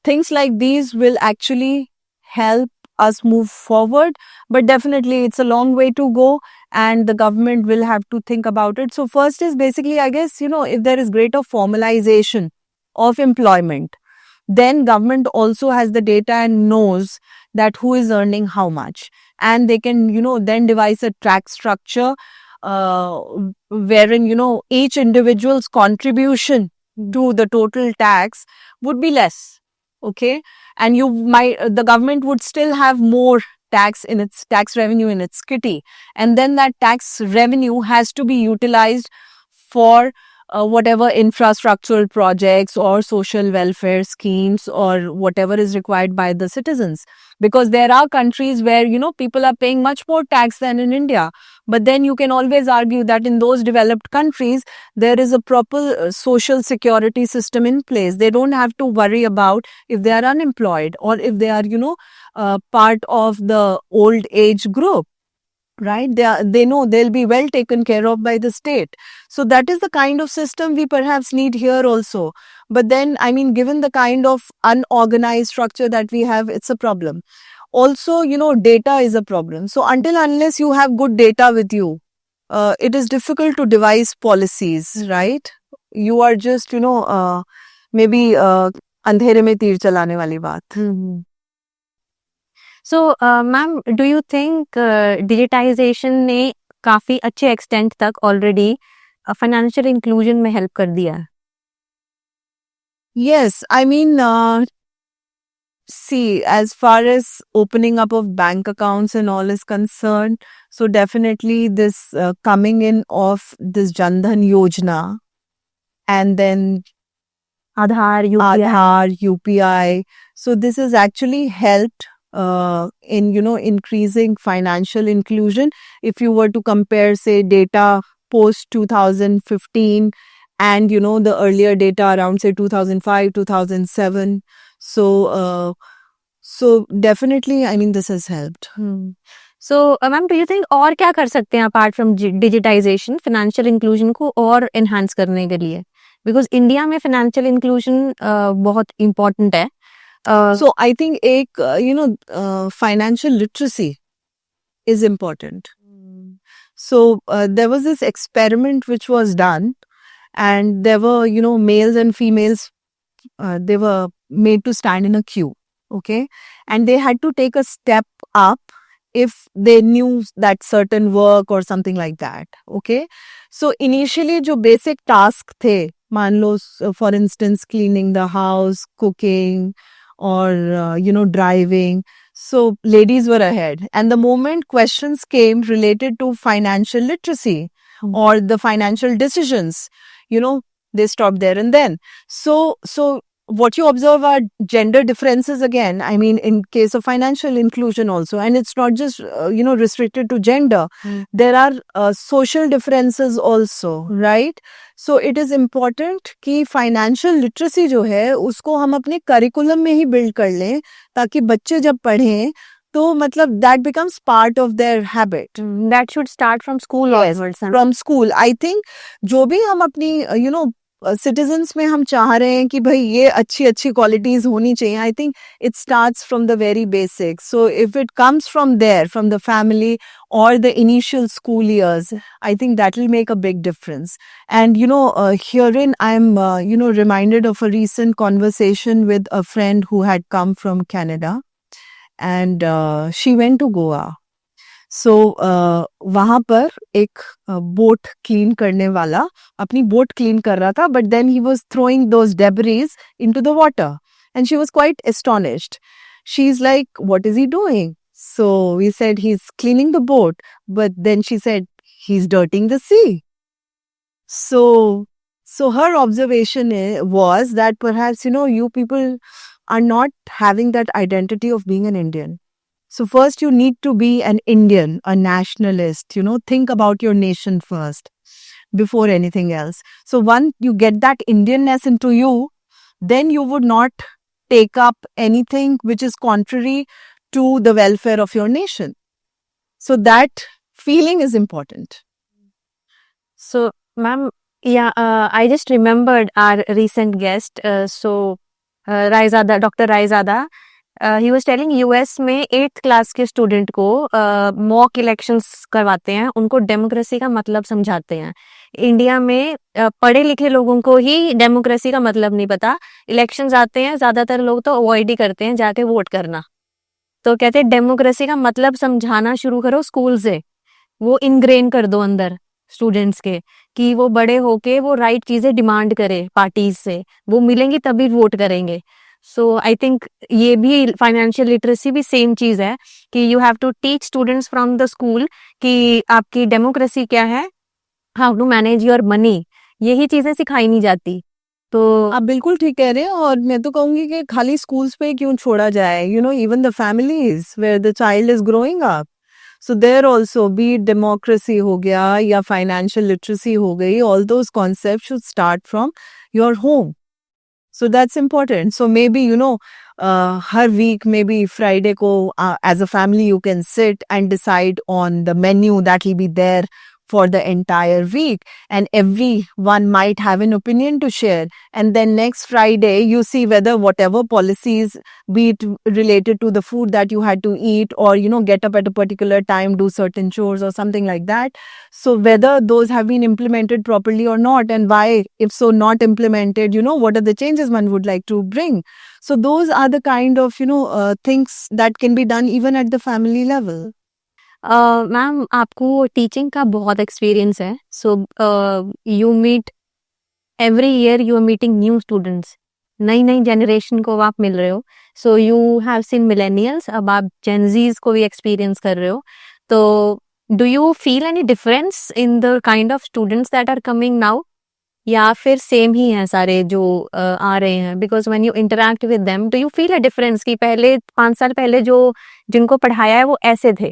things like these will actually help us move forward. But definitely it's a long way to go and the government will have to think about it. So first is basically, I guess, if there is greater formalization of employment, then government also has the data and knows that who is earning how much. And they can, then devise a tax structure wherein, each individual's contribution to the total tax would be less. Okay. And the government would still have more tax revenue in its kitty. And then that tax revenue has to be utilized for whatever infrastructural projects or social welfare schemes or whatever is required by the citizens. Because there are countries where, people are paying much more tax than in India. But then you can always argue that in those developed countries, there is a proper social security system in place. They don't have to worry about if they are unemployed or if they are, part of the old age group. Right? They know they'll be well taken care of by the state. So that is the kind of system we perhaps need here also. But then, given the kind of unorganized structure that we have, it's a problem. Also, data is a problem. So unless you have good data with you, it is difficult to devise policies, right? You are just, maybe andhere mein teer chalane wali baat. So, ma'am, do you think digitization ने काफी अच्छे extent तक already financial inclusion में help कर दिया है? Yes, see, as far as opening up of bank accounts and all is concerned, so definitely this coming in of this Jan Dhan Yojana and then Aadhaar, UPI. So this has actually helped in, increasing financial inclusion. If you were to compare, say, data post 2015 and the earlier data around say 2005, 2007. So definitely, I mean, this has helped. So ma'am do you think और क्या कर सकते हैं apart from digitisation financial inclusion को और enhance करने के लिए, बिकॉज इंडिया में फाइनेंशियल इंक्लूजन बहुत इम्पोर्टेंट है. So I think financial literacy is important. So there was this experiment which was done, and there were males and females. They were made to stand in a queue, okay, and they had to take a step up if they knew that certain work or something like that, okay. So initially जो basic task थे, मान लो for instance cleaning the house, cooking, or driving, so ladies were ahead, and the moment questions came related to financial literacy or the financial decisions, they stopped there and then. So what you observe are gender differences again. I mean, in case of financial inclusion also, and it's not just restricted to gender. There are social differences also, right? So it is important कि financial literacy जो है उसको हम अपने curriculum में ही build कर लें, ताकि बच्चे जब पढ़ें तो मतलब that becomes part of their habit. That should start from school. Yes, onwards. from school. I think जो भी हम अपनी citizens में हम चाह रहे हैं कि भाई ये अच्छी qualities होनी चाहिए, I think it starts from the very basics. So if it comes from there, from the family or the initial school years, I think that will make a big difference. And herein I'm reminded of a recent conversation with a friend who had come from Canada, and she went to Goa. So वहाँ पर एक boat clean करने वाला अपनी boat clean कर रहा था, but then he was throwing those debris into the water, and she was quite astonished. She's like, what is he doing? So we said he's cleaning the boat, but then she said he's dirtying the sea. So her observation was that perhaps you people are not having that identity of being an Indian. So first you need to be an Indian, a nationalist, think about your nation first before anything else. So once you get that Indianness into you, then you would not take up anything which is contrary to the welfare of your nation. So that feeling is important. So ma'am, yeah, I just remembered our recent guest, Raizada, Dr. Raizada. He was telling US में 8th class के student को mock elections करवाते हैं, उनको democracy का मतलब समझाते हैं. इंडिया में पढ़े लिखे लोगों को ही डेमोक्रेसी का मतलब नहीं पता. इलेक्शंस आते हैं, ज्यादातर लोग तो अवॉइड ही करते हैं जाके वोट करना. तो कहते हैं डेमोक्रेसी का मतलब समझाना शुरू करो स्कूल से, वो इनग्रेन कर दो अंदर स्टूडेंट्स के, कि वो बड़े होके वो राइट चीजें डिमांड करे पार्टीज से, वो मिलेंगी तभी वोट करेंगे. सो आई थिंक ये भी फाइनेंशियल लिटरेसी भी सेम चीज है कि you have to teach students from the school कि आपकी डेमोक्रेसी क्या है, how to manage your money, यही चीजें सिखाई नहीं जाती. तो आप बिल्कुल ठीक कह रहे हैं, और मैं तो कहूंगी कि खाली स्कूल्स पे क्यों छोड़ा जाए, even the families where the child is growing up, so there also be democracy हो गया या फाइनेंशियल लिटरेसी हो गई, all those concept should start from your home. So that's important. So maybe, her week, maybe Friday ko, as a family, you can sit and decide on the menu that will be there for the entire week, and everyone might have an opinion to share. And then next Friday, you see whether whatever policies, be it related to the food that you had to eat, or, get up at a particular time, do certain chores or something like that. So whether those have been implemented properly or not, and why, if so not implemented, what are the changes one would like to bring. So those are the kind of, things that can be done even at the family level. Ma'am आपको teaching का बहुत experience है, so you meet every year, you are meeting new students, नई generation को आप मिल रहे हो. So you have seen millennials, अब आप जेनजीज को भी एक्सपीरियंस कर रहे हो. तो do you feel any difference in the kind of students that are coming now, या फिर सेम ही हैं सारे जो आ रहे हैं? Because when you interact with them, do you feel a difference कि पहले 5 साल पहले जो जिनको पढ़ाया है वो ऐसे थे?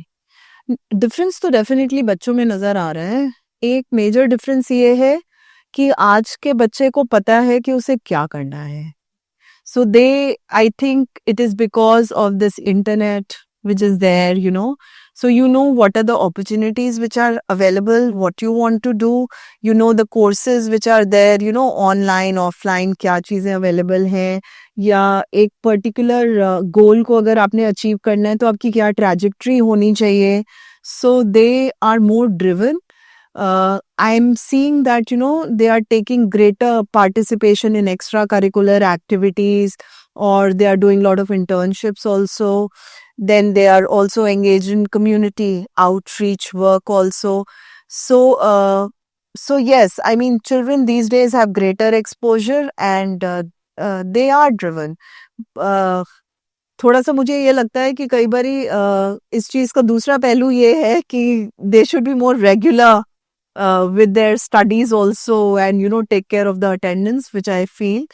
डिफरेंस तो डेफिनेटली बच्चों में नजर आ रहा है. एक मेजर डिफरेंस ये है कि आज के बच्चे को पता है कि उसे क्या करना है. So I think it is because of this internet which is there, you know. So you know what are the opportunities which are available, what you want to do, you know the courses which are there, you know, online, offline, क्या चीज़ें available हैं, या एक particular goal को अगर आपने achieve करना है तो आपकी क्या trajectory होनी चाहिए. So they are more driven. I'm seeing that, you know, they are taking greater participation in extracurricular activities, or they are doing a lot of internships also. Then they are also engaged in community outreach work also. So yes, I mean, children these days have greater exposure and they are driven. थोड़ा सा मुझे ये लगता है कि कई बारी इस चीज का दूसरा पहलू ये है कि they should be more regular with their studies also, and you know, take care of the attendance, which I feel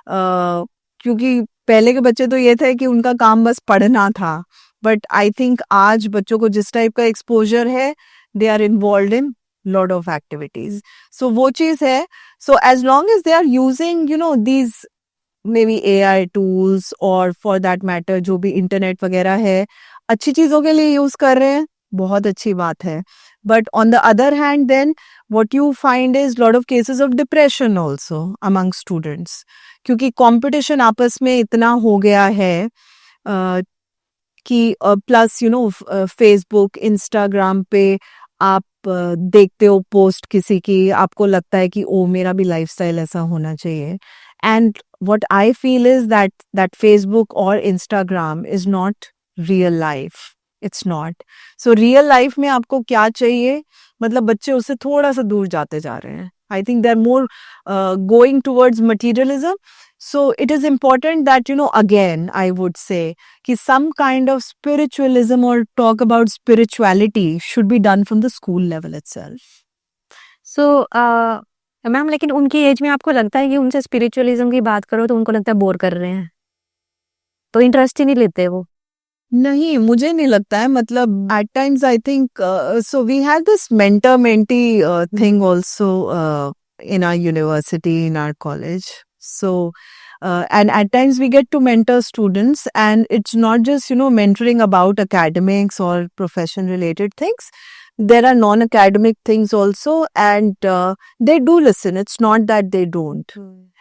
क्योंकि पहले के बच्चे तो ये थे कि उनका काम बस पढ़ना था, बट आई थिंक आज बच्चों को जिस टाइप का एक्सपोजर है, they are involve in lot of activities. So वो चीज है. So as long as they are using, you know, these may be AI tools, और फॉर दैट मैटर जो भी इंटरनेट वगैरह है, अच्छी चीजों के लिए यूज कर रहे हैं, बहुत अच्छी बात है. But on the other hand, then what you find is lot of cases of depression also among students, क्योंकि competition आपस में इतना हो गया है कि plus you know Facebook, Instagram पे आप देखते हो पोस्ट किसी की, आपको लगता है कि ओ मेरा भी लाइफस्टाइल ऐसा होना चाहिए. And what I feel is that Facebook और Instagram is not real life. It's not. So real life में आपको क्या चाहिए, मतलब बच्चे उससे थोड़ा सा दूर जाते जा रहे हैं. I think they are more going towards materialism. So it is important that, you know, again I would say कि some kind of spiritualism or talk about spirituality should be done from the school level itself. So ma'am, लेकिन उनकी as में आपको लगता है कि उनसे spiritualism की बात करो तो उनको लगता है बोर कर रहे हैं, तो इंटरेस्ट ही नहीं लेते वो? नहीं, मुझे नहीं लगता है. मतलब at times I think so we had this mentor-mentee thing also in our university, in our college. So and at times we get to mentor students, and it's not just, you know, mentoring about academics or profession related things. There are non-academic things also, and they do listen. It's not that they don't.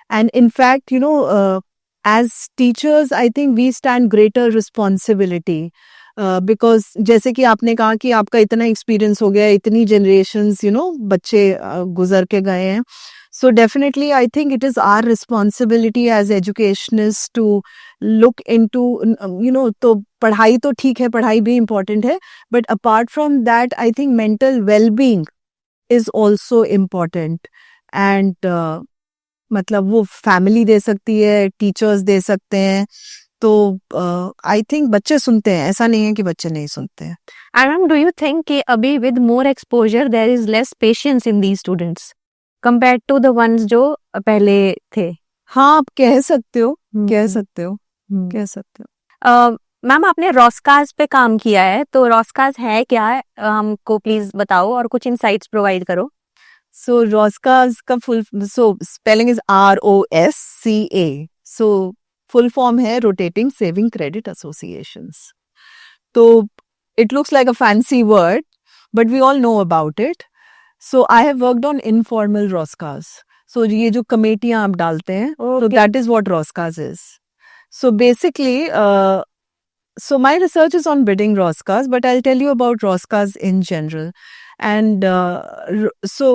And in fact, you know, as teachers, I think we stand greater responsibility because जैसे कि आपने कहा कि आपका इतना experience हो गया, इतनी generations, you know, बच्चे गुजर के गए हैं. So definitely, I think it is our responsibility as educationists to look into, you know, तो पढ़ाई तो ठीक है, पढ़ाई भी important है, but apart from that, I think mental well-being is also important. And मतलब वो फैमिली दे सकती है, टीचर्स दे सकते हैं, तो आई थिंक बच्चे सुनते हैं. ऐसा नहीं है कि बच्चे नहीं सुनते हैं. And ma'am, do you think कि अभी with more exposure there is less patience in these students compared to the ones जो पहले थे? हाँ, आप कह सकते हो, कह सकते हो, कह सकते हो. मैम, आपने रॉस्काज पे काम किया है, तो रॉस्काज है क्या है, हमको प्लीज बताओ और कुछ इनसाइट्स प्रोवाइड करो. So Roscas का full, so spelling is ROSCA. So full form है Rotating Saving Credit Associations. तो it looks like a fancy word, but we all know about it. So I have worked on informal Roscas. So ये जो कमेटियां आप डालते हैं, so that is what Roscas is. So basically, so my research is on bidding Roscas, but I'll tell you about Roscas in general. And so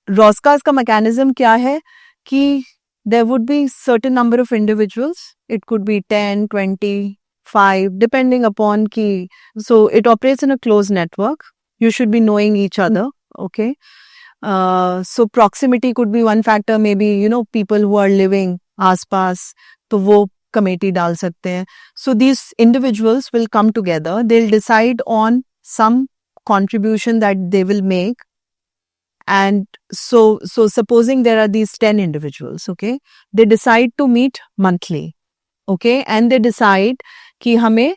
Roscas का mechanism क्या है कि there would be certain number of individuals. It could be 10, 20, 5, depending upon कि, so it operates in a closed network. You should be knowing each other, okay? So proximity could be one factor, maybe, you know, people who are living आसपास, तो वो committee डाल सकते हैं. So these individuals will come together. They'll decide on some contribution that they will make. And so supposing there are these 10 individuals, okay, they decide to meet monthly, okay, and they decide कि हमें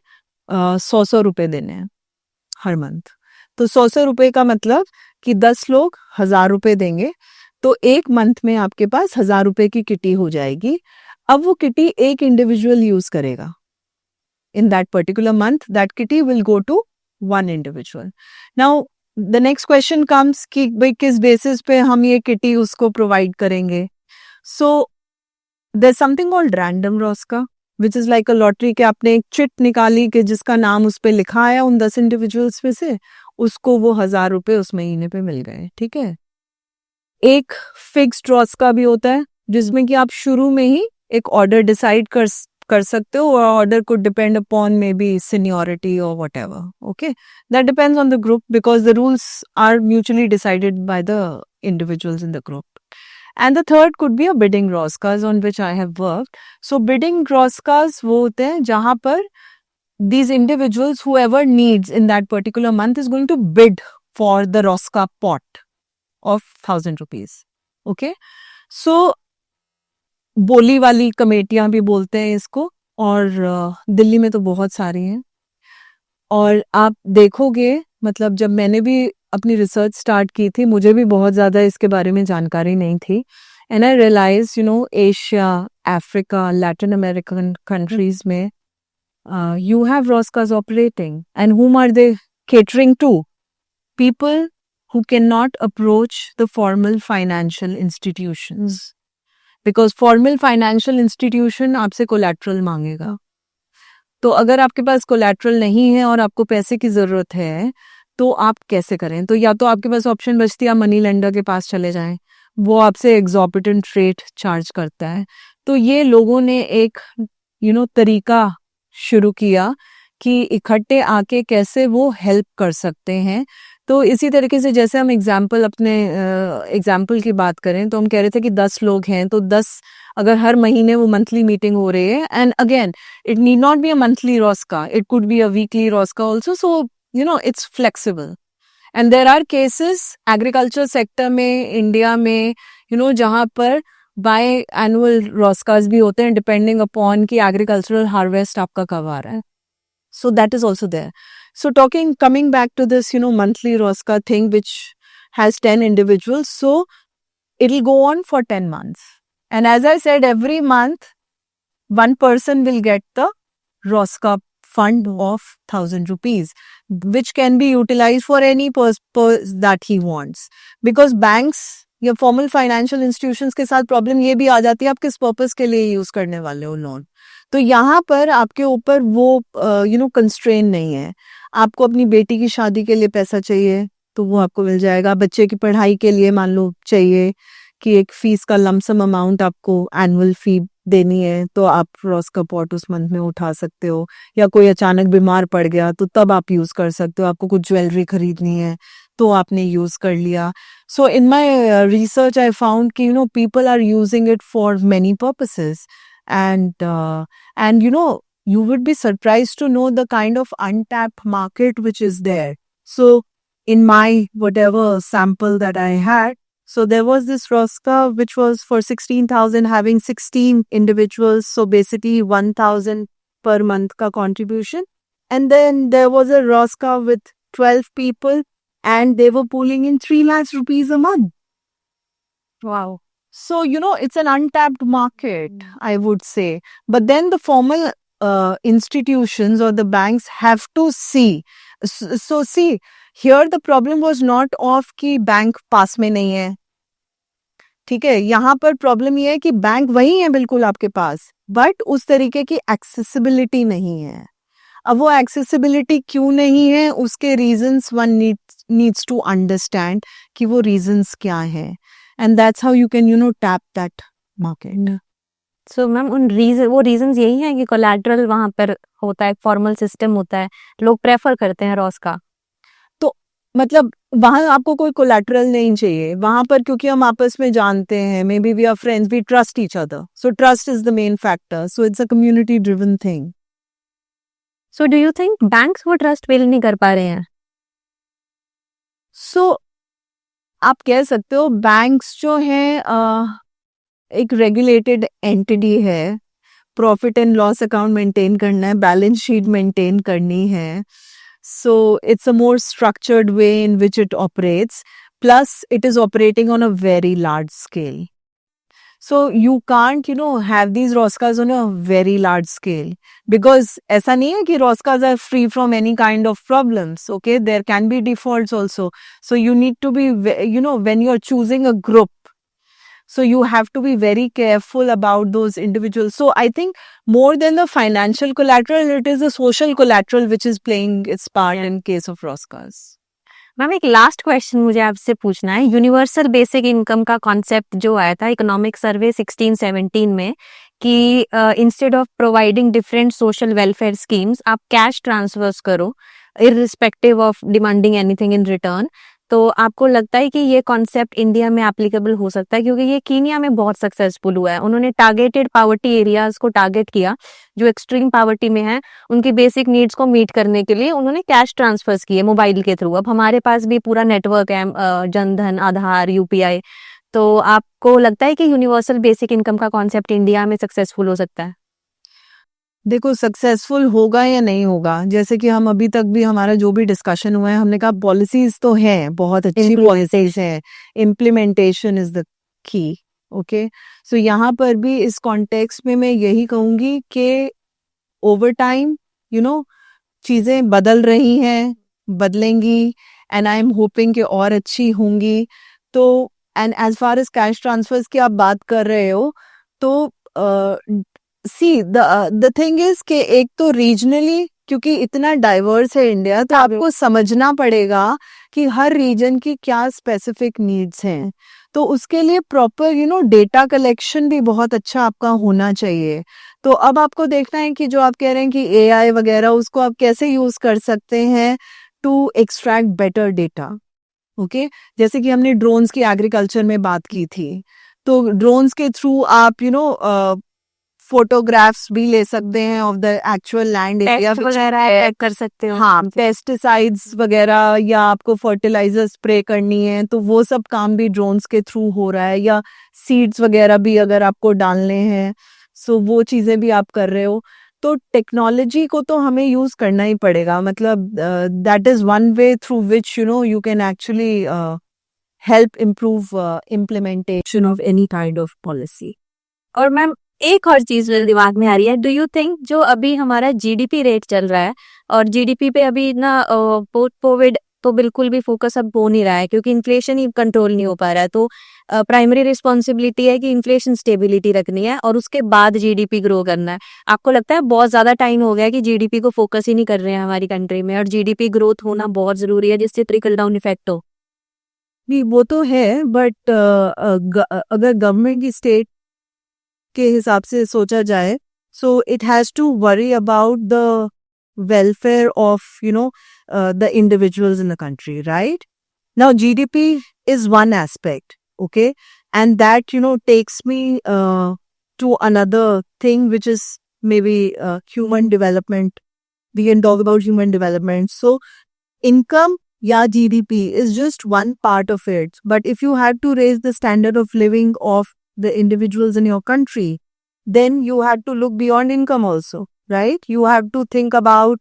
100 रुपए देने हैं हर month. तो 100 रुपए का मतलब कि 10 लोग 1000 रुपए देंगे. तो एक मंथ में आपके पास 1000 रुपए की किटी हो जाएगी. अब वो किटी एक इंडिविजुअल यूज करेगा. In that particular month, that kitty will go to one individual. Now, the next question comes कि भाई किस बेसिस पे हम ये किटी उसको प्रोवाइड करेंगे. So, there's something called random Rosca, which is like a lottery कि आपने एक चिट निकाली कि जिसका नाम उस पे लिखा आया उन 10 इंडिविजुअल्स में से, उसको वो 1000 रुपए उस महीने पे मिल गए. ठीक है. एक फिक्स्ड Rosca भी होता है जिसमें कि आप शुरू में ही एक ऑर्डर डिसाइड कर सकते हो. Order could depend upon maybe seniority or whatever. Okay, that depends on the group because the rules are mutually decided by the individuals in the group. And the third could be a bidding Roscas on which I have worked. So bidding Roscas वो होते हैं जहाँ पर these individuals, whoever needs in that particular month is going to bid for the Rosca pot of 1000 rupees. Okay, so बोली वाली कमेटियां भी बोलते हैं इसको, और दिल्ली में तो बहुत सारी हैं. और आप देखोगे, मतलब जब मैंने भी अपनी रिसर्च स्टार्ट की थी मुझे भी बहुत ज़्यादा इसके बारे में जानकारी नहीं थी. And I realise Asia, Africa, Latin American countries में you have Roscas operating, and whom are they catering to? People who cannot approach the formal financial institutions. Because formal financial institution आपसे collateral मांगेगा. तो अगर आपके पास collateral नहीं है और आपको पैसे की ज़रूरत है तो आप कैसे करें? तो या तो आपके पास ऑप्शन बचती है आप मनी लेंडर के पास चले जाएं, वो आपसे एग्जॉर्बिटेंट रेट चार्ज करता है. तो ये लोगों ने एक तरीका शुरू किया कि इकट्ठे आके कैसे वो हेल्प कर सकते हैं. तो इसी तरीके से जैसे हम एग्जाम्पल की बात करें तो हम कह रहे थे कि 10 लोग हैं तो 10 अगर हर महीने वो मंथली मीटिंग हो रही है, and again it need not be a monthly ROSCA, it could be a weekly ROSCA also. So it's flexible. And there are cases agriculture sector में इंडिया में जहाँ पर बाय एनुअल रॉस्कास भी होते हैं डिपेंडिंग अपॉन कि agricultural harvest आपका कब आ रहा है. So that is also there. So coming back to this, monthly Rosca thing, which has 10 individuals. So it'll go on for 10 months. And as I said, every month, one person will get the Rosca fund of 1000 rupees, which can be utilized for any purpose that he wants. Because banks या formal financial institutions के साथ problem ये भी आ जाती है आप किस purpose के लिए यूज करने वाले हो लोन. तो यहाँ पर आपके ऊपर वो कंस्ट्रेन नहीं है. आपको अपनी बेटी की शादी के लिए पैसा चाहिए तो वो आपको मिल जाएगा. बच्चे की पढ़ाई के लिए मान लो चाहिए कि एक फीस का लमसम अमाउंट आपको एनुअल फी देनी है तो आप रॉस्का पॉट उस मंथ में उठा सकते हो. या कोई अचानक बीमार पड़ गया तो तब आप यूज कर सकते हो. आपको कुछ ज्वेलरी खरीदनी है तो आपने यूज कर लिया. So in my research, I found कि people are using it for many purposes, and you would be surprised to know the kind of untapped market which is there. So in my whatever sample that I had, so there was this Rosca which was for 16,000 having 16 individuals. So basically 1,000 per month ka contribution, and then there was a Rosca with 12 people. And they were pulling in 3 lakhs rupees a month. Wow. So, it's an untapped market, I would say. But then the formal institutions or the banks have to see. So see, here the problem was not of कि bank पास में नहीं है. ठीक है, यहाँ पर problem ये है कि बैंक वही है बिल्कुल आपके पास, बट उस तरीके की एक्सेसिबिलिटी नहीं है. अब वो एक्सेसिबिलिटी क्यों नहीं है उसके reasons one needs to understand कि वो रीजंस क्या है, and that's how you can tap that market. So ma'am वो रीजंस यही है कि कोलैटरल वहाँ पर होता है, फॉर्मल सिस्टम होता है, लोग प्रेफर करते हैं रॉस्का. तो मतलब वहाँ आपको कोई कोलैटरल नहीं चाहिए वहाँ पर, क्योंकि हम आपस में जानते हैं, maybe we are friends, we trust each other. So trust is the main factor. So it's a community driven thing. So do you think banks वो ट्रस्ट बिल्ड नहीं कर पा रहे हैं? So आप कह सकते हो बैंक्स जो हैं एक रेगुलेटेड एंटिटी है, profit and loss account maintain करना है, बैलेंस शीट मेंटेन करनी है. So it's a more structured way in which it operates. plus it is operating on a very large scale. So you can't, have these Roscas on a very large scale, because ऐसा नहीं है कि Roscas are free from any kind of problems. Okay, there can be defaults also. So you need to be, when you're choosing a group, so you have to be very careful about those individuals. So I think more than the financial collateral, it is the social collateral which is playing its part in case of Roscas. Ma'am एक last question मुझे आपसे पूछना है. Universal basic income का concept जो आया था economic survey 1617 में कि instead of providing different social welfare schemes आप कैश ट्रांसफर्स करो irrespective of demanding anything in return. तो आपको लगता है कि ये कॉन्सेप्ट इंडिया में एप्लीकेबल हो सकता है? क्योंकि ये कीनिया में बहुत सक्सेसफुल हुआ है. उन्होंने टारगेटेड पॉवर्टी एरियाज को टारगेट किया जो एक्सट्रीम पॉवर्टी में है, उनकी बेसिक नीड्स को मीट करने के लिए उन्होंने कैश ट्रांसफर्स किए मोबाइल के थ्रू. अब हमारे पास भी पूरा नेटवर्क है, जनधन, आधार, यूपीआई. तो आपको लगता है कि यूनिवर्सल बेसिक इनकम का कॉन्सेप्ट इंडिया में सक्सेसफुल हो सकता है? देखो, सक्सेसफुल होगा या नहीं होगा, जैसे कि हम अभी तक भी हमारा जो भी डिस्कशन हुआ है, हमने कहा पॉलिसीज तो हैं, बहुत अच्छी पॉलिसीज हैं, implementation is the key. Okay, so यहाँ पर भी इस कॉन्टेक्स्ट में मैं यही कहूंगी कि ओवर टाइम चीजें बदल रही हैं, बदलेंगी, एंड आई एम होपिंग कि और अच्छी होंगी. तो and as far as cash transfers की आप बात कर रहे हो, तो सी द थिंग इज कि एक तो रीजनली, क्योंकि इतना डाइवर्स है इंडिया, तो आपको समझना पड़ेगा कि हर रीजन की क्या स्पेसिफिक नीड्स हैं. तो उसके लिए प्रॉपर डेटा कलेक्शन भी बहुत अच्छा आपका होना चाहिए. तो अब आपको देखना है कि जो आप कह रहे हैं कि एआई वगैरह, उसको आप कैसे यूज कर सकते हैं to extract better data. Okay, जैसे कि हमने ड्रोन्स की एग्रीकल्चर में बात की थी, तो ड्रोन्स के थ्रू आप फोटोग्राफ्स भी ले सकते हैं of the actual land area वगैरह कर सकते हो. हाँ, पेस्टिसाइड्स वगैरह, या आपको फर्टिलाइजर स्प्रे करनी है, तो वो सब काम भी ड्रोन्स के थ्रू हो रहा है. या सीड्स वगैरह भी अगर आपको डालने हैं, सो वो चीजें भी आप कर रहे हो. तो टेक्नोलॉजी को तो हमें यूज करना ही पड़ेगा. मतलब that is one way through which you can actually help improve implementation of any kind of policy. और मैम एक और चीज मेरे दिमाग में आ रही है, डू यू थिंक जो अभी हमारा जीडीपी रेट चल रहा है, और जीडीपी पे अभी ना पोस्ट कोविड तो बिल्कुल भी फोकस अब हो नहीं रहा है क्योंकि इन्फ्लेशन ही कंट्रोल नहीं हो पा रहा है. तो प्राइमरी रिस्पॉन्सिबिलिटी है कि इन्फ्लेशन स्टेबिलिटी रखनी है और उसके बाद जीडीपी ग्रो करना है. आपको लगता है बहुत ज्यादा टाइम हो गया कि जीडीपी को फोकस ही नहीं कर रहे हैं हमारी कंट्री में, और जीडीपी ग्रोथ होना बहुत जरूरी है जिससे ट्रिकल डाउन इफेक्ट हो? नहीं, वो तो है, बट अगर गवर्नमेंट की स्टेट के हिसाब से सोचा जाए, so it has to worry about the welfare of the individuals in the country, right? Now GDP is one aspect, okay, and that takes me to another thing, which is maybe human development. We can talk about human development. So income, GDP is just one part of it, but if you had to raise the standard of living of the individuals in your country, then you had to look beyond income also, right? You have to think about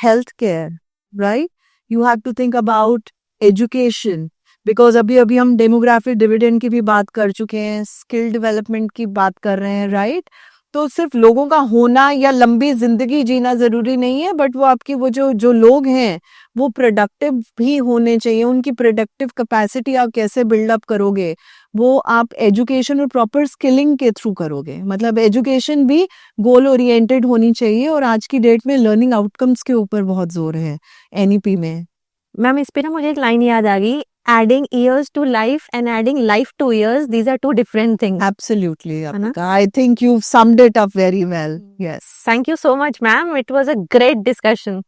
healthcare, right? You have to think about education, because अभी हम demographic dividend की भी बात कर चुके हैं, skill development की बात कर रहे हैं, right? तो सिर्फ लोगों का होना या लंबी जिंदगी जीना जरूरी नहीं है, बट वो आपकी वो जो लोग हैं वो प्रोडक्टिव भी होने चाहिए. उनकी प्रोडक्टिव कैपेसिटी आप कैसे बिल्डअप करोगे, वो आप एजुकेशन और प्रॉपर स्किलिंग के थ्रू करोगे. मतलब एजुकेशन भी गोल ओरिएंटेड होनी चाहिए, और आज की डेट में लर्निंग आउटकम्स के ऊपर बहुत जोर है एनईपी में. मैम इस पे ना मुझे एक लाइन याद आ गई, adding years to life and adding life to years, these are two different things. Absolutely, Apika. I think you've summed it up very well. Yes. Thank you so much, ma'am. It was a great discussion.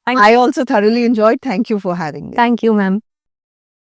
I also thoroughly enjoyed. Thank you for having me. Thank you, ma'am.